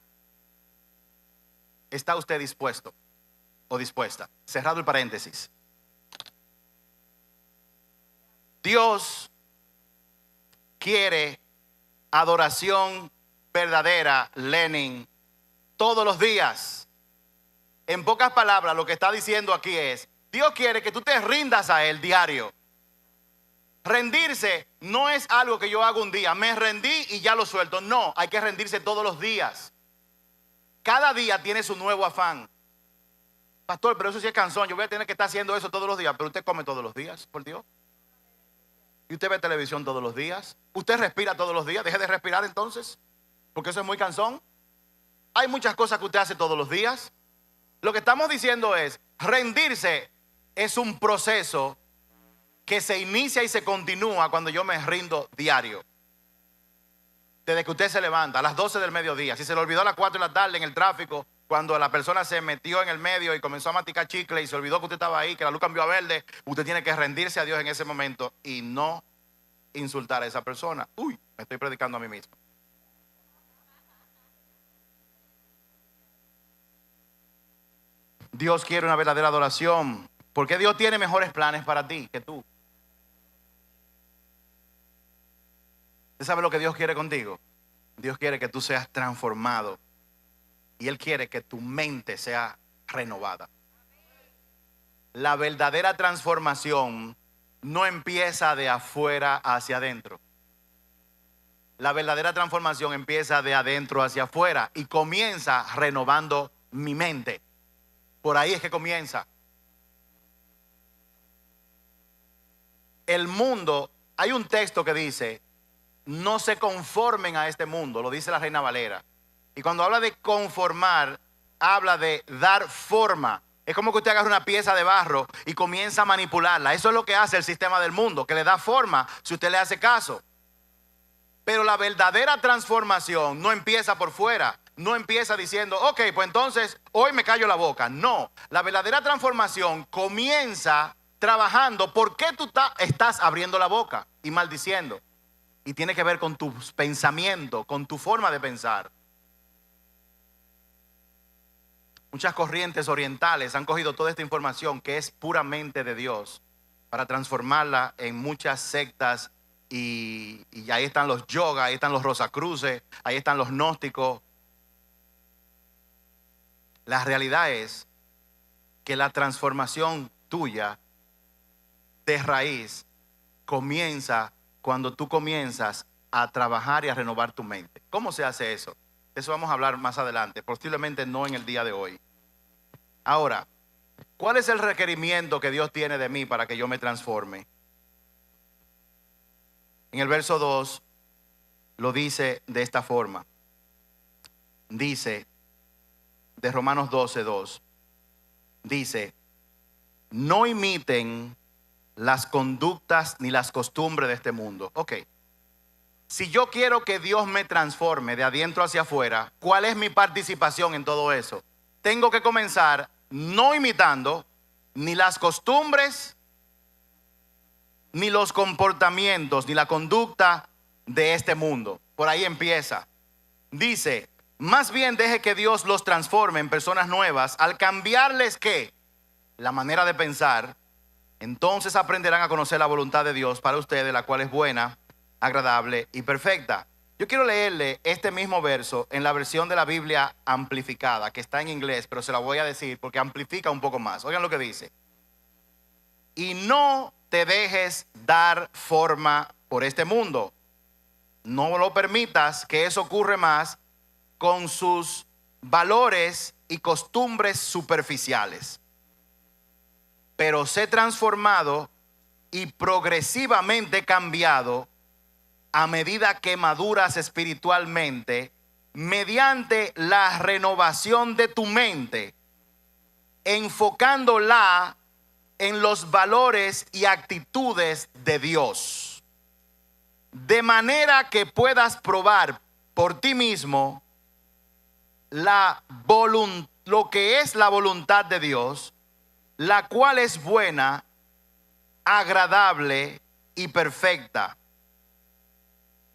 Speaker 1: ¿Está usted dispuesto o dispuesta? Cerrado el paréntesis. Dios quiere adoración verdadera, Lenin, todos los días. En pocas palabras, lo que está diciendo aquí es, Dios quiere que tú te rindas a Él diario. Rendirse no es algo que yo hago un día, me rendí y ya lo suelto. No, hay que rendirse todos los días. Cada día tiene su nuevo afán. Pastor, pero eso sí es cansón, yo voy a tener que estar haciendo eso todos los días. Pero usted come todos los días, por Dios. Y usted ve televisión todos los días. Usted respira todos los días. Deje de respirar entonces, porque eso es muy cansón. Hay muchas cosas que usted hace todos los días. Lo que estamos diciendo es, rendirse es un proceso que se inicia y se continúa cuando yo me rindo diario. Desde que usted se levanta a las 12 del mediodía. Si se le olvidó a las 4 de la tarde en el tráfico, cuando la persona se metió en el medio y comenzó a masticar chicle y se olvidó que usted estaba ahí, que la luz cambió a verde, usted tiene que rendirse a Dios en ese momento y no insultar a esa persona. Uy, me estoy predicando a mí mismo. Dios quiere una verdadera adoración, porque Dios tiene mejores planes para ti que tú. ¿Usted sabe lo que Dios quiere contigo? Dios quiere que tú seas transformado y Él quiere que tu mente sea renovada. La verdadera transformación no empieza de afuera hacia adentro. La verdadera transformación empieza de adentro hacia afuera y comienza renovando mi mente. Por ahí es que comienza. El mundo, hay un texto que dice, no se conformen a este mundo, lo dice la Reina Valera. Y cuando habla de conformar, habla de dar forma. Es como que usted agarra una pieza de barro y comienza a manipularla. Eso es lo que hace el sistema del mundo, que le da forma si usted le hace caso. Pero la verdadera transformación no empieza por fuera, no empieza diciendo, ok, pues entonces hoy me callo la boca. No, la verdadera transformación comienza trabajando. ¿Por qué tú estás abriendo la boca y maldiciendo? Y tiene que ver con tus pensamientos, con tu forma de pensar. Muchas corrientes orientales han cogido toda esta información que es puramente de Dios para transformarla en muchas sectas y ahí están los yoga, ahí están los rosacruces, ahí están los gnósticos. La realidad es que la transformación tuya de raíz comienza cuando tú comienzas a trabajar y a renovar tu mente. ¿Cómo se hace eso? De eso vamos a hablar más adelante, posiblemente no en el día de hoy. Ahora, ¿cuál es el requerimiento que Dios tiene de mí para que yo me transforme? En el verso 2 lo dice de esta forma. Dice, de Romanos 12:2, dice, no imiten las conductas ni las costumbres de este mundo. Ok. Si yo quiero que Dios me transforme de adentro hacia afuera, ¿cuál es mi participación en todo eso? Tengo que comenzar no imitando ni las costumbres, ni los comportamientos, ni la conducta de este mundo. Por ahí empieza. Dice, más bien deje que Dios los transforme en personas nuevas. Al cambiarles, ¿qué? La manera de pensar. Entonces aprenderán a conocer la voluntad de Dios para ustedes, la cual es buena, agradable y perfecta. Yo quiero leerle este mismo verso en la versión de la Biblia amplificada, que está en inglés, pero se la voy a decir porque amplifica un poco más. Oigan lo que dice. Y no te dejes dar forma por este mundo. No lo permitas que eso ocurra más con sus valores y costumbres superficiales. Pero sé transformado y progresivamente cambiado a medida que maduras espiritualmente mediante la renovación de tu mente, enfocándola en los valores y actitudes de Dios, de manera que puedas probar por ti mismo lo que es la voluntad de Dios, la cual es buena, agradable y perfecta,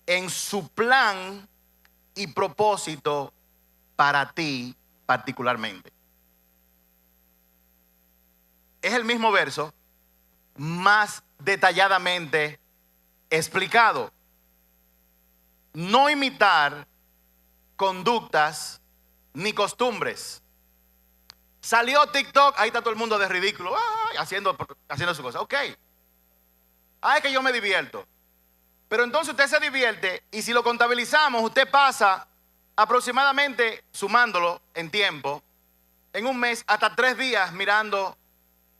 Speaker 1: en su plan y propósito para ti particularmente. Es el mismo verso, más detalladamente explicado. No imitar conductas ni costumbres. Salió TikTok, ahí está todo el mundo de ridículo, haciendo su cosa. Ok. Es que yo me divierto. Pero entonces usted se divierte y si lo contabilizamos, usted pasa aproximadamente, sumándolo en tiempo, en un mes hasta 3 días mirando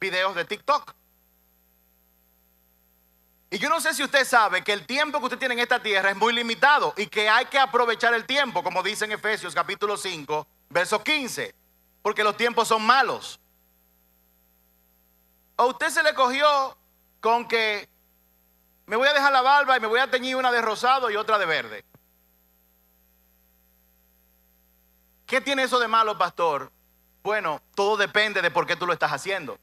Speaker 1: videos de TikTok. Y yo no sé si usted sabe que el tiempo que usted tiene en esta tierra es muy limitado y que hay que aprovechar el tiempo, como dice en Efesios capítulo 5, verso 15, porque los tiempos son malos. ¿O usted se le cogió con que me voy a dejar la barba y me voy a teñir una de rosado y otra de verde? ¿Qué tiene eso de malo, pastor? Bueno, todo depende de por qué tú lo estás haciendo.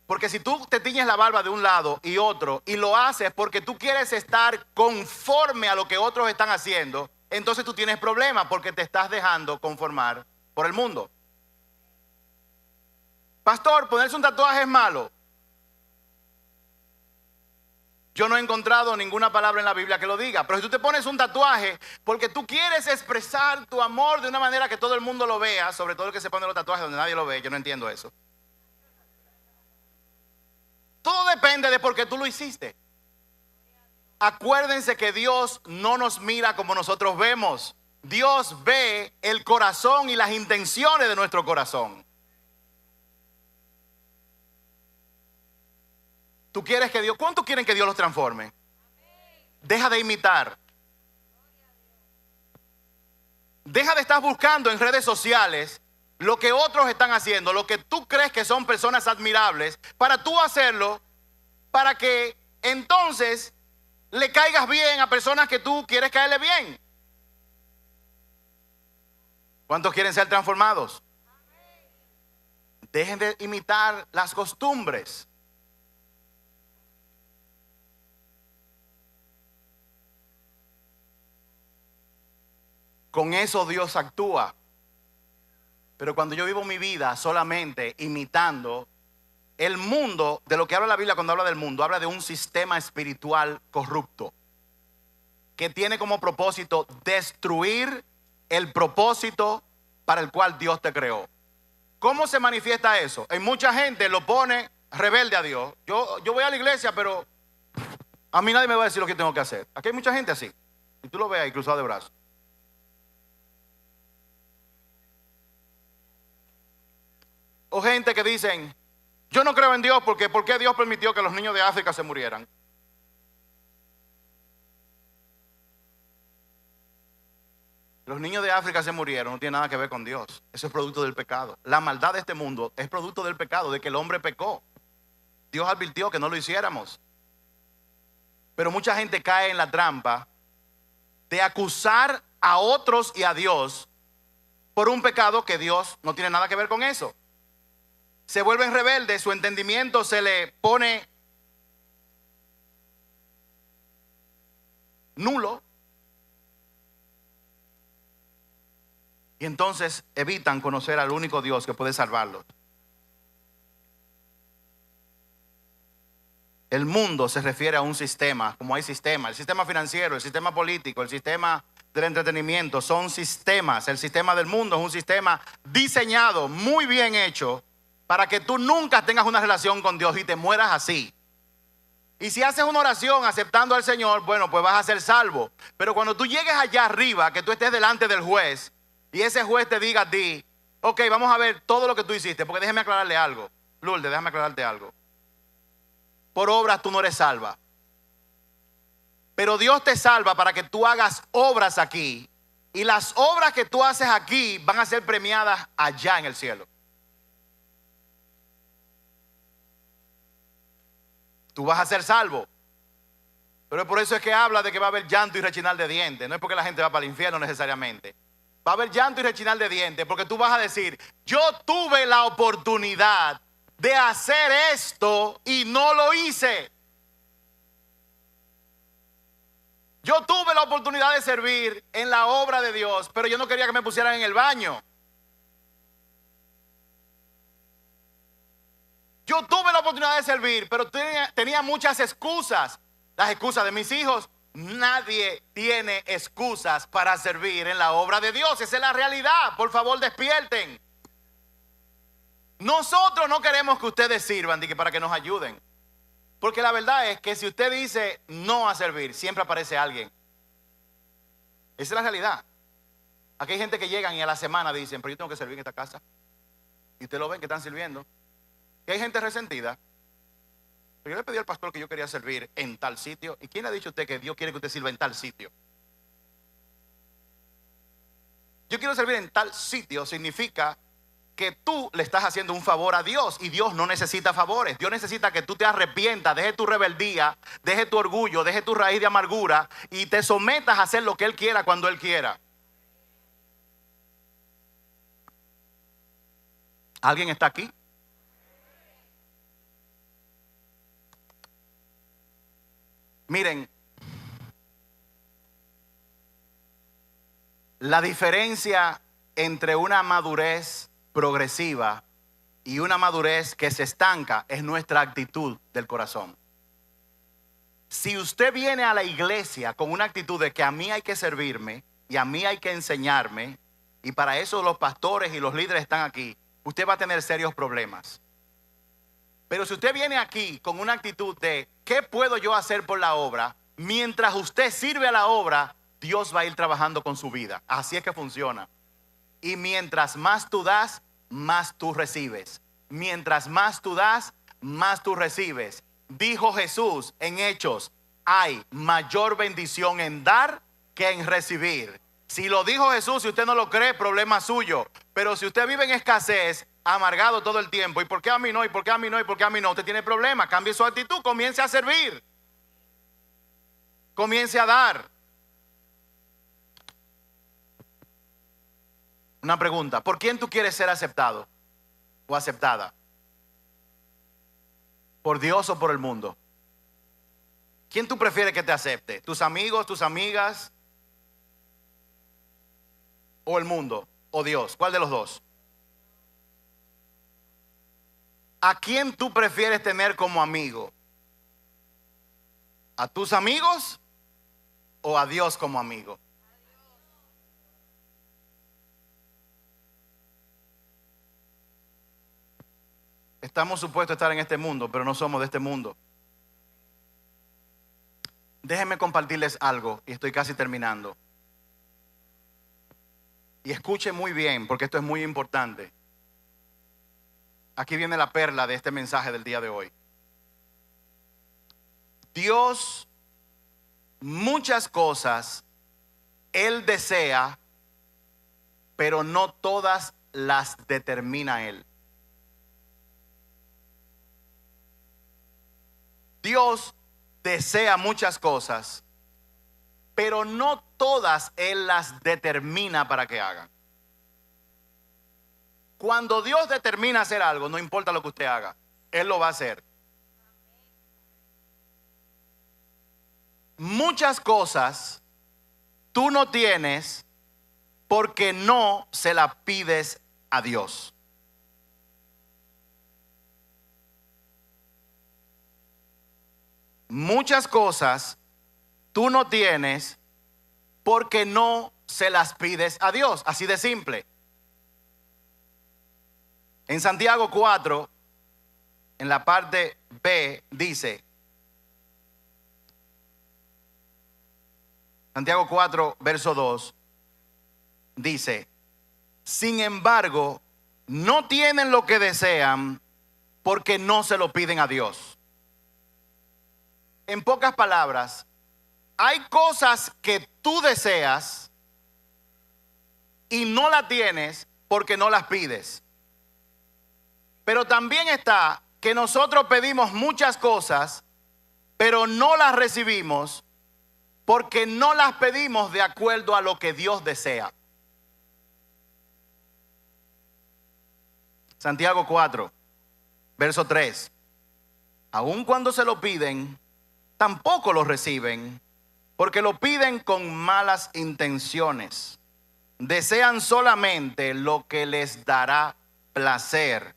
Speaker 1: Porque si tú te tiñes la barba de un lado y otro y lo haces porque tú quieres estar conforme a lo que otros están haciendo, entonces tú tienes problemas porque te estás dejando conformar por el mundo. Pastor, ¿ponerse un tatuaje es malo? Yo no he encontrado ninguna palabra en la Biblia que lo diga. Pero si tú te pones un tatuaje porque tú quieres expresar tu amor de una manera que todo el mundo lo vea, sobre todo el que se pone los tatuajes donde nadie lo ve, yo no entiendo eso. Todo depende de por qué tú lo hiciste. Acuérdense que Dios no nos mira como nosotros vemos. Dios ve el corazón y las intenciones de nuestro corazón. ¿Tú quieres que Dios, cuánto quieren que Dios los transforme? Deja de imitar. Deja de estar buscando en redes sociales lo que otros están haciendo, lo que tú crees que son personas admirables, para tú hacerlo, para que entonces le caigas bien a personas que tú quieres caerle bien. ¿Cuántos quieren ser transformados? Dejen de imitar las costumbres. Con eso Dios actúa. Pero cuando yo vivo mi vida solamente imitando el mundo, de lo que habla la Biblia cuando habla del mundo, habla de un sistema espiritual corrupto que tiene como propósito destruir el propósito para el cual Dios te creó. ¿Cómo se manifiesta eso? En mucha gente lo pone rebelde a Dios. Yo voy a la iglesia, pero a mí nadie me va a decir lo que tengo que hacer. Aquí hay mucha gente así. Y tú lo ves ahí cruzado de brazos. O gente que dicen, yo no creo en Dios porque ¿por qué Dios permitió que los niños de África se murieran? Los niños de África se murieron, no tiene nada que ver con Dios. Eso es producto del pecado. La maldad de este mundo es producto del pecado, de que el hombre pecó. Dios advirtió que no lo hiciéramos. Pero mucha gente cae en la trampa de acusar a otros y a Dios por un pecado que Dios no tiene nada que ver con eso. Se vuelven rebeldes, su entendimiento se le pone nulo. Y entonces evitan conocer al único Dios que puede salvarlos. El mundo se refiere a un sistema, como hay sistemas, el sistema financiero, el sistema político, el sistema del entretenimiento, son sistemas. El sistema del mundo es un sistema diseñado, muy bien hecho, para que tú nunca tengas una relación con Dios y te mueras así. Y si haces una oración aceptando al Señor, bueno, pues vas a ser salvo. Pero cuando tú llegues allá arriba, que tú estés delante del juez, y ese juez te diga a ti, ok, vamos a ver todo lo que tú hiciste, porque déjeme aclararle algo. Lourdes, déjame aclararte algo. Por obras tú no eres salva. Pero Dios te salva para que tú hagas obras aquí. Y las obras que tú haces aquí van a ser premiadas allá en el cielo. Tú vas a ser salvo. Pero por eso es que habla de que va a haber llanto y rechinar de dientes. No es porque la gente va para el infierno necesariamente. Va a haber llanto y rechinar de dientes porque tú vas a decir, yo tuve la oportunidad de hacer esto y no lo hice. Yo tuve la oportunidad de servir en la obra de Dios, pero yo no quería que me pusieran en el baño. Yo tuve la oportunidad de servir, pero tenía muchas excusas. Las excusas de mis hijos. Nadie tiene excusas para servir en la obra de Dios. Esa es la realidad. Por favor, despierten. Nosotros no queremos que ustedes sirvan para que nos ayuden. Porque la verdad es que si usted dice no a servir, siempre aparece alguien. Esa es la realidad. Aquí hay gente que llegan y a la semana dicen, pero yo tengo que servir en esta casa. Y ustedes lo ven que están sirviendo. Y hay gente resentida. Pero yo le pedí al pastor que yo quería servir en tal sitio. ¿Y quién le ha dicho a usted que Dios quiere que usted sirva en tal sitio? Yo quiero servir en tal sitio significa que tú le estás haciendo un favor a Dios. Y Dios no necesita favores. Dios necesita que tú te arrepientas, deje tu rebeldía, deje tu orgullo, deje tu raíz de amargura y te sometas a hacer lo que Él quiera cuando Él quiera. ¿Alguien está aquí? Miren, la diferencia entre una madurez progresiva y una madurez que se estanca es nuestra actitud del corazón. Si usted viene a la iglesia con una actitud de que a mí hay que servirme y a mí hay que enseñarme, y para eso los pastores y los líderes están aquí, usted va a tener serios problemas. Pero si usted viene aquí con una actitud de ¿qué puedo yo hacer por la obra? Mientras usted sirve a la obra, Dios va a ir trabajando con su vida. Así es que funciona. Y mientras más tú das, más tú recibes. Mientras más tú das, más tú recibes. Dijo Jesús en Hechos, hay mayor bendición en dar que en recibir. Si lo dijo Jesús, si usted no lo cree, problema suyo. Pero si usted vive en escasez, amargado todo el tiempo, ¿y por qué a mí no? ¿Y por qué a mí no? ¿Y por qué a mí no? Usted tiene problemas, cambie su actitud, comience a servir. Comience a dar. Una pregunta, ¿por quién tú quieres ser aceptado o aceptada? ¿Por Dios o por el mundo? ¿Quién tú prefieres que te acepte? ¿Tus amigos, tus amigas? ¿O el mundo? ¿O Dios? ¿Cuál de los dos? ¿A quién tú prefieres tener como amigo? ¿A tus amigos o a Dios como amigo? Estamos supuestos a estar en este mundo, pero no somos de este mundo. Déjenme compartirles algo y estoy casi terminando. Y escuchen muy bien, porque esto es muy importante. Aquí viene la perla de este mensaje del día de hoy. Dios, muchas cosas, Él desea, pero no todas las determina Él. Dios desea muchas cosas, pero no todas Él las determina para que hagan. Cuando Dios determina hacer algo, no importa lo que usted haga, Él lo va a hacer. Muchas cosas tú no tienes porque no se las pides a Dios. Muchas cosas tú no tienes porque no se las pides a Dios. Así de simple. En Santiago 4, en la parte B, dice, Santiago 4, verso 2, dice, sin embargo, no tienen lo que desean porque no se lo piden a Dios. En pocas palabras, hay cosas que tú deseas y no las tienes porque no las pides. Pero también está que nosotros pedimos muchas cosas, pero no las recibimos porque no las pedimos de acuerdo a lo que Dios desea. Santiago 4, verso 3. Aun cuando se lo piden, tampoco lo reciben, porque lo piden con malas intenciones. Desean solamente lo que les dará placer.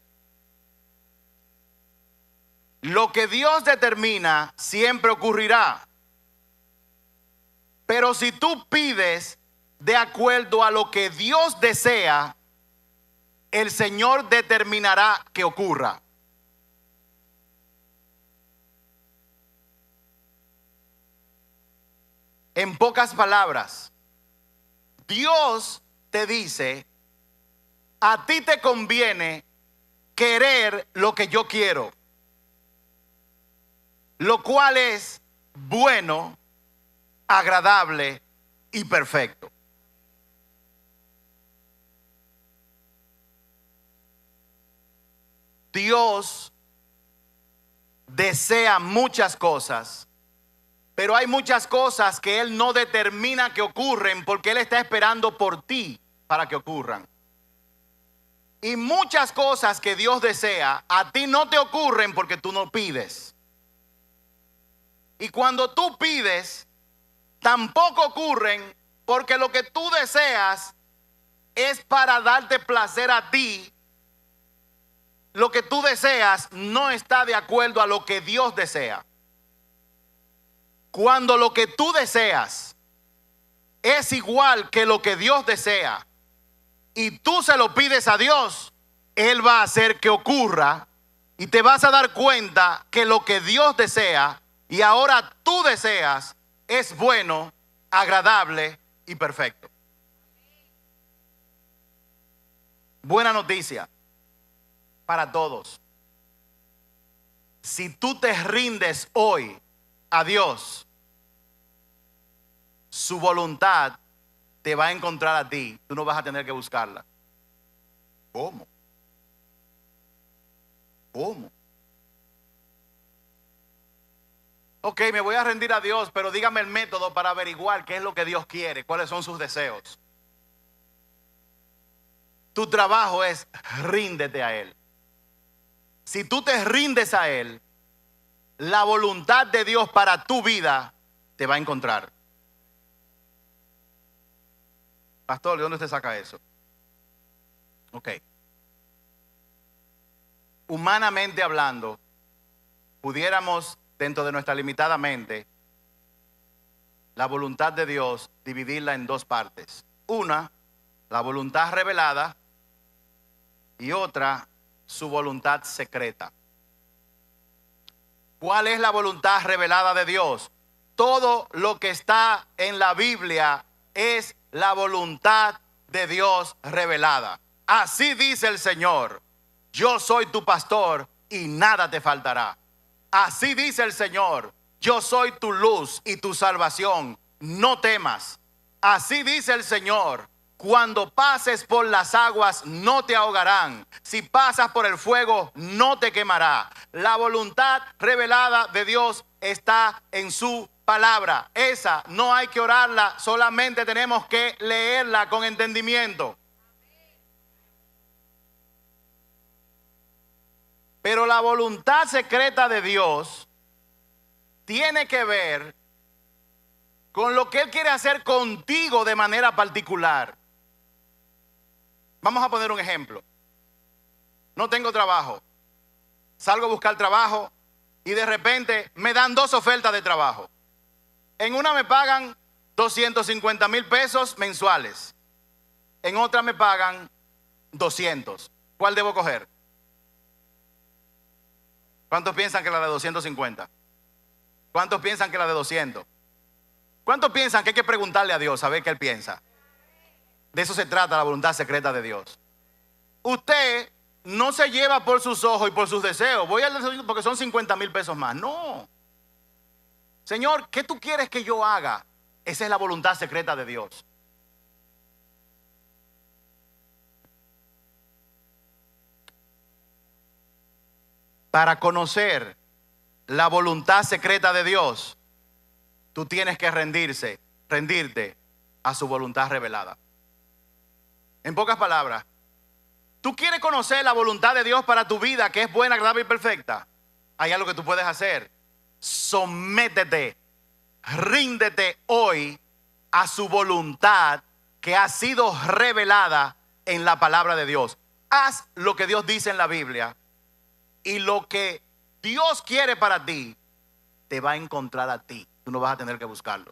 Speaker 1: Lo que Dios determina siempre ocurrirá. Pero si tú pides de acuerdo a lo que Dios desea, el Señor determinará que ocurra. En pocas palabras, Dios te dice, a ti te conviene querer lo que yo quiero, lo cual es bueno, agradable y perfecto. Dios desea muchas cosas, pero hay muchas cosas que Él no determina que ocurren porque Él está esperando por ti para que ocurran. Y muchas cosas que Dios desea a ti no te ocurren porque tú no pides. Y cuando tú pides, tampoco ocurren porque lo que tú deseas es para darte placer a ti. Lo que tú deseas no está de acuerdo a lo que Dios desea. Cuando lo que tú deseas es igual que lo que Dios desea y tú se lo pides a Dios, Él va a hacer que ocurra y te vas a dar cuenta que lo que Dios desea y ahora tú deseas es bueno, agradable y perfecto. Buena noticia para todos. Si tú te rindes hoy a Dios, su voluntad te va a encontrar a ti. Tú no vas a tener que buscarla. ¿Cómo? ¿Cómo? Ok, me voy a rendir a Dios, pero dígame el método para averiguar qué es lo que Dios quiere, cuáles son sus deseos. Tu trabajo es ríndete a Él. Si tú te rindes a Él, la voluntad de Dios para tu vida te va a encontrar. Pastor, ¿de dónde usted saca eso? Ok. Humanamente hablando, pudiéramos, dentro de nuestra limitada mente, la voluntad de Dios dividirla en dos partes. Una, la voluntad revelada, y otra, su voluntad secreta. ¿Cuál es la voluntad revelada de Dios? Todo lo que está en la Biblia es la voluntad de Dios revelada. Así dice el Señor: yo soy tu pastor y nada te faltará. Así dice el Señor: yo soy tu luz y tu salvación, no temas. Así dice el Señor: cuando pases por las aguas no te ahogarán. Si pasas por el fuego no te quemará. La voluntad revelada de Dios está en su palabra. Esa no hay que orarla, solamente tenemos que leerla con entendimiento. Pero la voluntad secreta de Dios tiene que ver con lo que Él quiere hacer contigo de manera particular. Vamos a poner un ejemplo. No tengo trabajo. Salgo a buscar trabajo y de repente me dan dos ofertas de trabajo. En una me pagan 250,000 pesos mensuales. En otra me pagan 200. ¿Cuál debo coger? ¿Cuántos piensan que la de 250? ¿Cuántos piensan que la de 200? ¿Cuántos piensan que hay que preguntarle a Dios a ver qué Él piensa? De eso se trata la voluntad secreta de Dios. Usted no se lleva por sus ojos y por sus deseos. Voy a decir porque son 50,000 pesos más. No. Señor, ¿qué tú quieres que yo haga? Esa es la voluntad secreta de Dios. Para conocer la voluntad secreta de Dios, tú tienes que rendirte a su voluntad revelada. En pocas palabras, tú quieres conocer la voluntad de Dios para tu vida, que es buena, agradable y perfecta. Hay algo que tú puedes hacer. Sométete, ríndete hoy a su voluntad que ha sido revelada en la palabra de Dios. Haz lo que Dios dice en la Biblia y lo que Dios quiere para ti te va a encontrar a ti. Tú no vas a tener que buscarlo.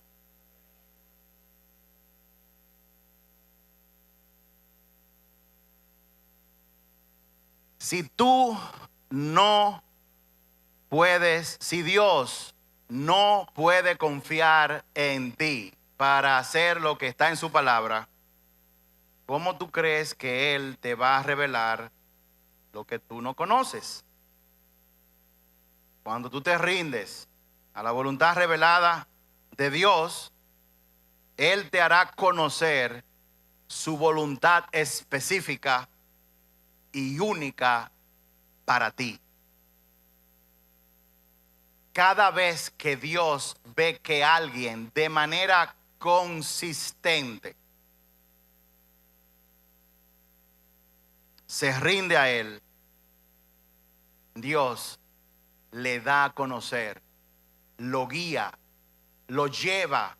Speaker 1: Si tú no puedes, si Dios no puede confiar en ti para hacer lo que está en su palabra, ¿cómo tú crees que Él te va a revelar lo que tú no conoces? Cuando tú te rindes a la voluntad revelada de Dios, Él te hará conocer su voluntad específica y única para ti. Cada vez que Dios ve que alguien de manera consistente se rinde a Él, Dios le da a conocer, lo guía, lo lleva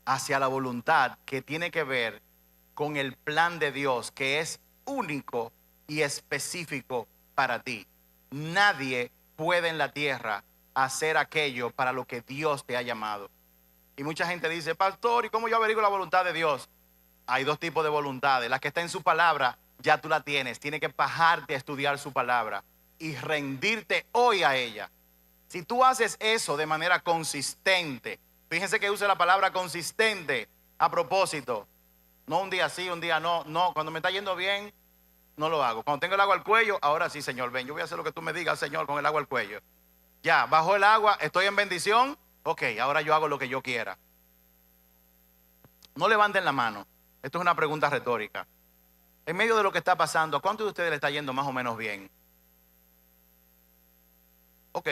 Speaker 1: hacia la voluntad que tiene que ver con el plan de Dios, que es único y específico para ti. Nadie puede en la tierra hacer aquello para lo que Dios te ha llamado. Y mucha gente dice: pastor, ¿y cómo yo averiguo la voluntad de Dios? Hay dos tipos de voluntades. La que está en su palabra, ya tú la tienes. Tienes que bajarte a estudiar su palabra y rendirte hoy a ella. Si tú haces eso de manera consistente, fíjense que use la palabra consistente a propósito. No un día sí, un día no. No, cuando me está yendo bien, no lo hago. Cuando tengo el agua al cuello, ahora sí, Señor, ven, yo voy a hacer lo que tú me digas, Señor, con el agua al cuello. Ya, bajó el agua, estoy en bendición. Ok, ahora yo hago lo que yo quiera. No levanten la mano. Esto es una pregunta retórica. En medio de lo que está pasando, ¿a cuántos de ustedes le está yendo más o menos bien? Ok.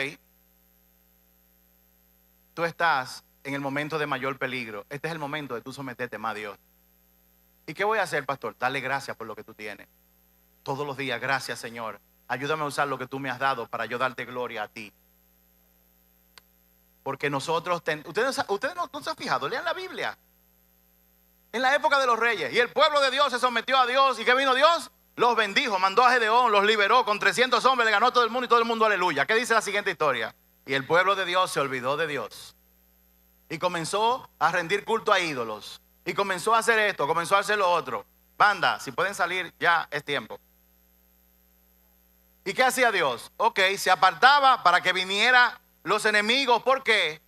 Speaker 1: Tú estás en el momento de mayor peligro. Este es el momento de tú someterte más a Dios. ¿Y qué voy a hacer, pastor? Dale gracias por lo que tú tienes. Todos los días, gracias, Señor. Ayúdame a usar lo que tú me has dado para yo darte gloria a ti. Porque nosotros, ustedes no se han fijado, lean la Biblia. En la época de los reyes, y el pueblo de Dios se sometió a Dios. ¿Y qué vino Dios? Los bendijo, mandó a Gedeón, los liberó, con 300 hombres le ganó a todo el mundo y todo el mundo aleluya. ¿Qué dice la siguiente historia? Y el pueblo de Dios se olvidó de Dios y comenzó a rendir culto a ídolos, y comenzó a hacer esto, comenzó a hacer lo otro. Banda, si pueden salir, ya es tiempo. ¿Y qué hacía Dios? Ok, se apartaba para que vinieran los enemigos. ¿Por qué?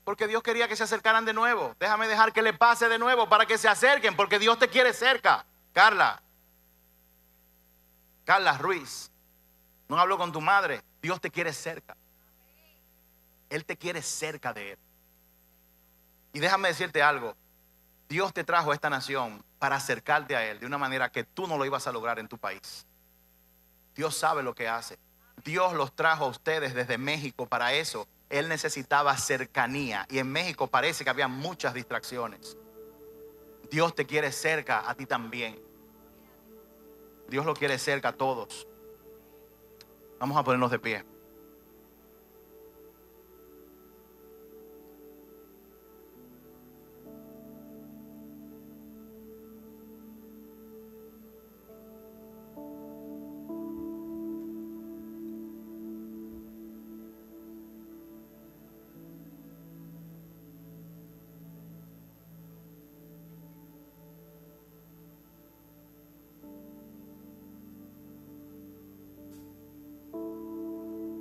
Speaker 1: Porque Dios quería que se acercaran de nuevo. Déjame dejar que le pase de nuevo para que se acerquen, porque Dios te quiere cerca. Carla Ruiz, no hablo con tu madre. Dios te quiere cerca. Él te quiere cerca de Él. Y déjame decirte algo. Dios te trajo a esta nación para acercarte a Él de una manera que tú no lo ibas a lograr en tu país. Dios sabe lo que hace. Dios los trajo a ustedes desde México para eso. Él necesitaba cercanía. Y en México parece que había muchas distracciones. Dios te quiere cerca a ti también. Dios lo quiere cerca a todos. Vamos a ponernos de pie.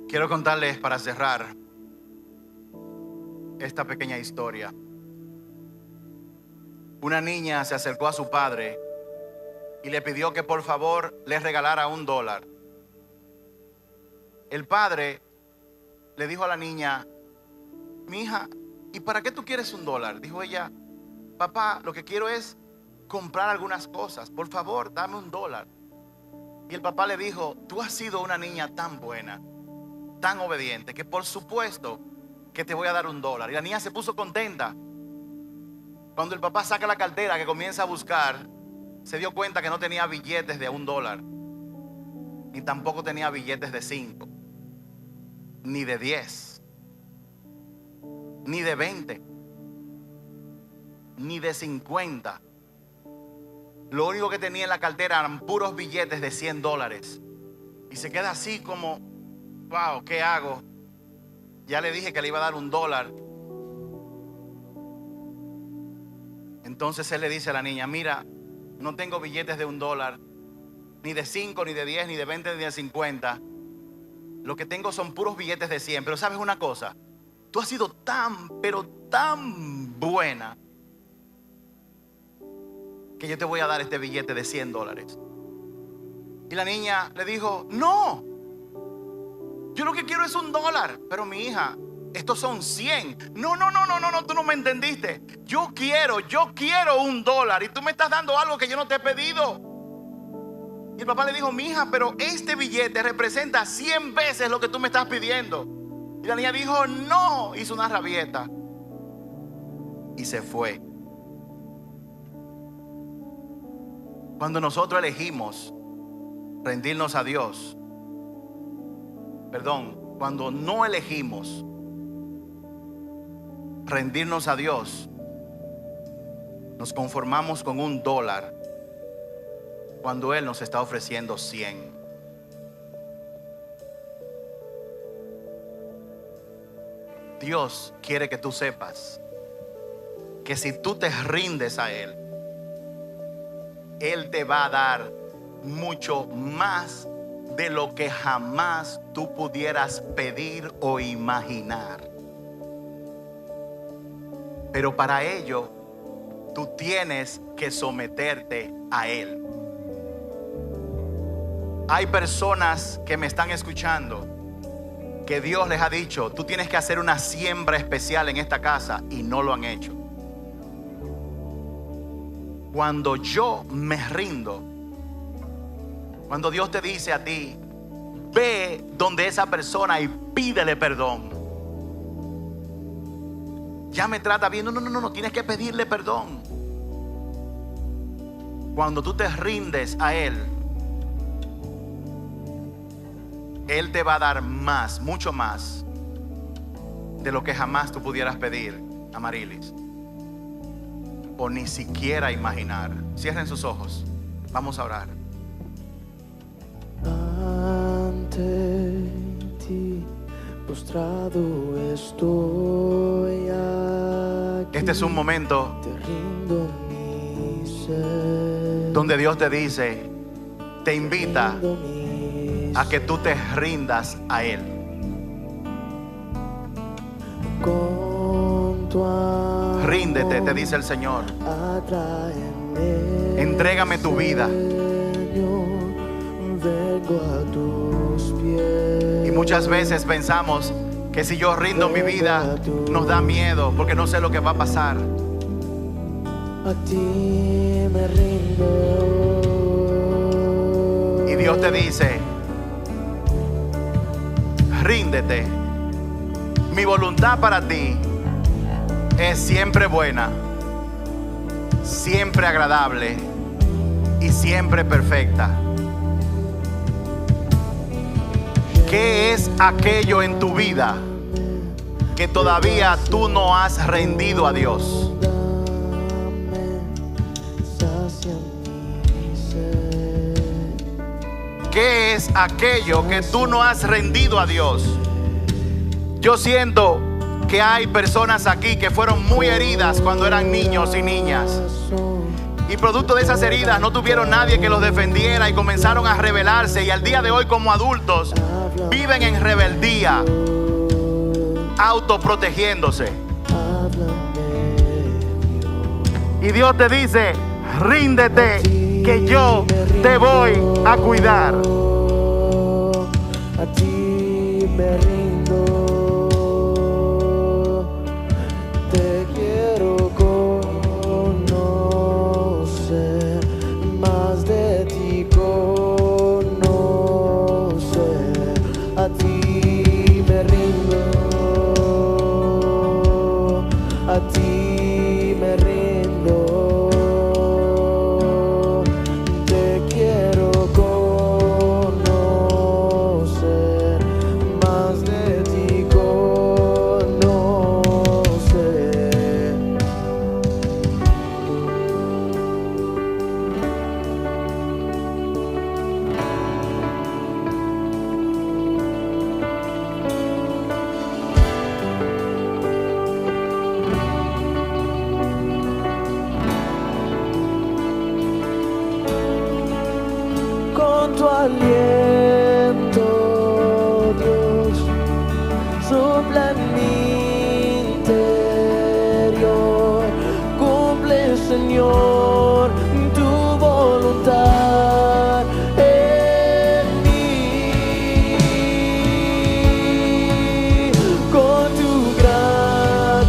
Speaker 1: Quiero contarles para cerrar esta pequeña historia. Una niña se acercó a su padre y le pidió que por favor le regalara $1. El padre le dijo a la niña: mi hija, ¿y para qué tú quieres $1? Dijo ella: papá, lo que quiero es comprar algunas cosas. Por favor, dame $1. Y el papá le dijo: tú has sido una niña tan buena, tan obediente, que por supuesto que te voy a dar $1. Y la niña se puso contenta. Cuando el papá saca la cartera, que comienza a buscar, se dio cuenta que no tenía billetes de $1, ni tampoco tenía billetes de 5, ni de 10, ni de 20, ni de 50. Lo único que tenía en la cartera eran puros billetes de $100. Y se queda así como: wow, ¿qué hago? Ya le dije que le iba a dar $1. Entonces él le dice a la niña: mira, no tengo billetes de $1, ni de 5, ni de 10, ni de 20, ni de 50. Lo que tengo son puros billetes de 100. Pero ¿sabes una cosa? Tú has sido tan, pero tan buena, que yo te voy a dar este billete de $100. Y la niña le dijo: no, yo lo que quiero es $1. Pero mi hija, estos son 100. No, tú no me entendiste. Yo quiero $1 y tú me estás dando algo que yo no te he pedido. Y el papá le dijo: mi hija, pero este billete representa 100 veces lo que tú me estás pidiendo. Y la niña dijo: no, hizo una rabieta y se fue. Cuando nosotros elegimos rendirnos a Dios, cuando no elegimos rendirnos a Dios, nos conformamos con $1 cuando Él nos está ofreciendo 100. Dios quiere que tú sepas que si tú te rindes a Él, Él te va a dar mucho más de lo que jamás tú pudieras pedir o imaginar. Pero para ello, tú tienes que someterte a Él. Hay personas que me están escuchando que Dios les ha dicho: tú tienes que hacer una siembra especial en esta casa, y no lo han hecho. Cuando yo me rindo, cuando Dios te dice a ti: ve donde esa persona y pídele perdón. Ya me trata bien. No, tienes que pedirle perdón. Cuando tú te rindes a Él, Él te va a dar más, mucho más de lo que jamás tú pudieras pedir, Amarilis, o ni siquiera imaginar. Cierren sus ojos, vamos a orar.
Speaker 2: Ante ti postrado estoy aquí.
Speaker 1: Este es un momento
Speaker 2: Te rindo mi ser,
Speaker 1: donde Dios te dice, te invita
Speaker 2: rindo mi
Speaker 1: a que tú te rindas a Él.
Speaker 2: con tu amor.
Speaker 1: Ríndete, te dice el Señor.
Speaker 2: Atráeme,
Speaker 1: Entrégame tu vida.
Speaker 2: Señor, vengo a tus pies.
Speaker 1: Y muchas veces pensamos que si yo rindo mi vida, nos da miedo porque no sé lo que va a pasar.
Speaker 2: A ti me rindo.
Speaker 1: Y Dios te dice, ríndete. Mi voluntad para ti es siempre buena, siempre agradable y siempre perfecta. ¿Qué es aquello en tu vida que todavía tú no has rendido a Dios? ¿Qué es aquello que tú no has rendido a Dios? Yo siento que hay personas aquí que fueron muy heridas cuando eran niños y niñas. Y producto de esas heridas no tuvieron nadie que los defendiera y comenzaron a rebelarse. Y al día de hoy como adultos viven en rebeldía, autoprotegiéndose. Y Dios te dice, ríndete, que yo te voy a cuidar.
Speaker 2: A ti me rindo. Te quiero conocer, más de ti conocer. A ti me rindo. A ti me rindo. Te quiero conocer, más de ti conocer. Con tu aliento, Dios, sopla en mi interior. Cumple, Señor, tu voluntad en mí. Con tu gran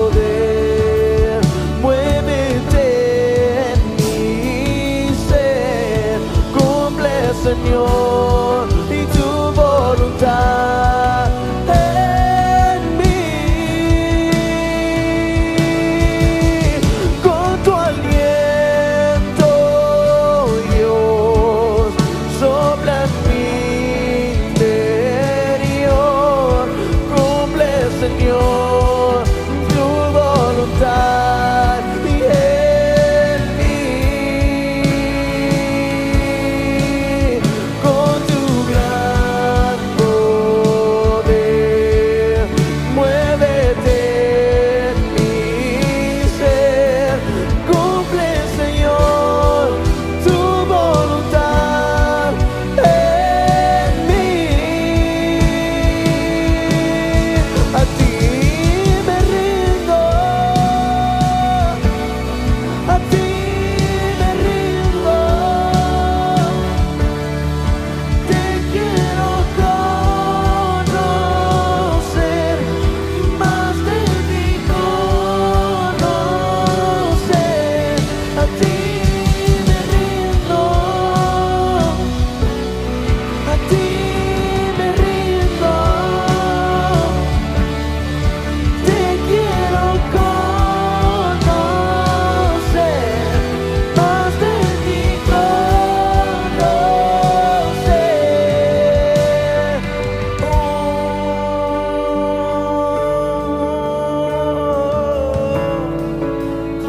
Speaker 2: poder, muévete en mi ser. Cumple, Señor, y tu voluntad en mí. Con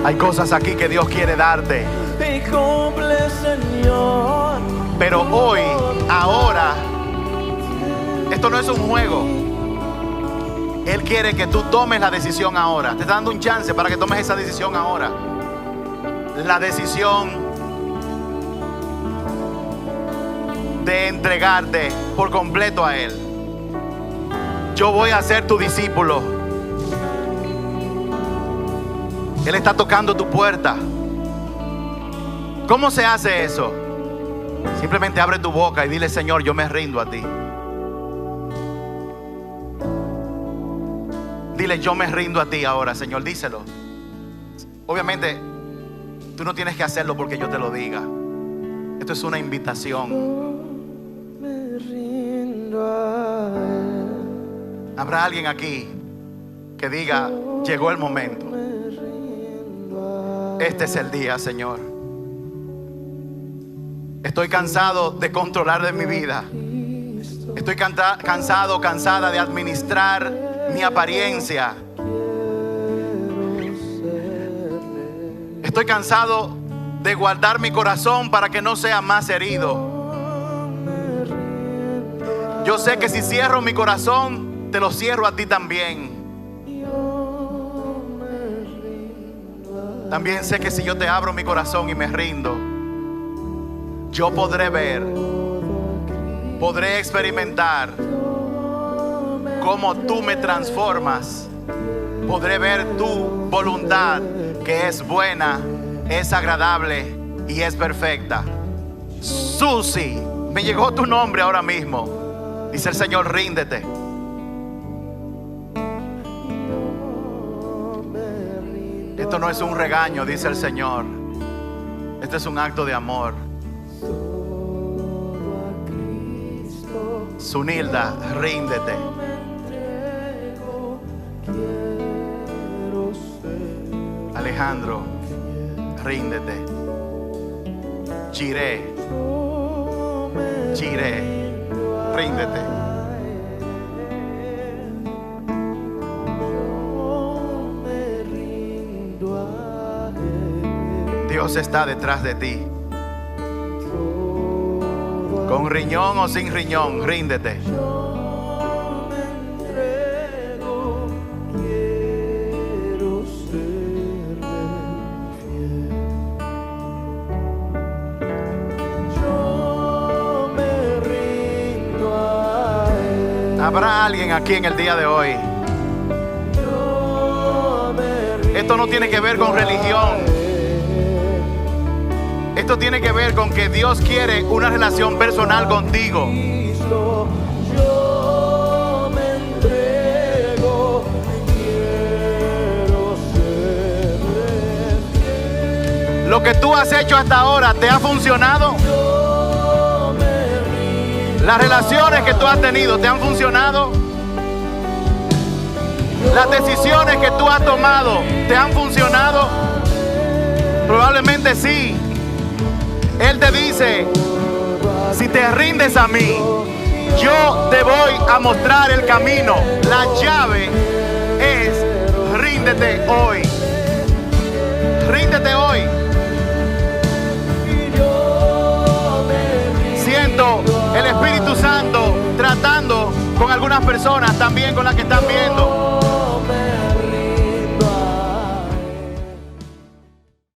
Speaker 1: Hay cosas aquí que Dios quiere darte.
Speaker 2: y cumple, Señor.
Speaker 1: Pero hoy, ahora, esto no es un juego. Él quiere que tú tomes la decisión ahora. Te está dando un chance para que tomes esa decisión ahora. La decisión de entregarte por completo a Él. Yo voy a ser tu discípulo. Él está tocando tu puerta. ¿Cómo se hace eso? Simplemente abre tu boca y dile: Señor, yo me rindo a ti. Dile: yo me rindo a ti ahora, Señor. Díselo. Obviamente, tú no tienes que hacerlo porque yo te lo diga. Esto es una invitación.
Speaker 2: Me rindo a Él.
Speaker 1: Habrá alguien aquí que diga: llegó el momento.
Speaker 2: Me rindo a
Speaker 1: Este es el día, Señor. Estoy cansado de controlar de mi vida.
Speaker 2: Cristo.
Speaker 1: Estoy cansado, cansada de administrar mi apariencia. Estoy cansado de guardar mi corazón para que no sea más herido. Yo sé que si cierro mi corazón, te lo cierro a ti también. También sé que si yo te abro mi corazón y me rindo, yo podré ver, podré experimentar cómo tú me transformas. Podré ver tu voluntad, que es buena, es agradable y es perfecta. Susi, me llegó tu nombre ahora mismo. Dice el Señor: ríndete. Esto no es un regaño, dice el Señor. Este es un acto de amor. Sunilda, ríndete. Alejandro, ríndete. Chiré, ríndete. Dios está detrás de ti. Con riñón o sin riñón, ríndete. Habrá alguien aquí en el día de hoy. Esto no tiene que ver con religión. Esto tiene que ver con que Dios quiere una relación personal contigo.
Speaker 2: Yo me entrego, quiero ser fiel.
Speaker 1: Lo que tú has hecho hasta ahora, ¿te ha funcionado?
Speaker 2: Yo me rindo.
Speaker 1: Las relaciones que tú has tenido, ¿te han funcionado? Las decisiones que tú has tomado, ¿te han funcionado? Probablemente sí. Él te dice: si te rindes a mí, yo te voy a mostrar el camino. La llave es: ríndete hoy. Ríndete hoy. Siento el Espíritu Santo tratando con algunas personas, también con las que están viendo.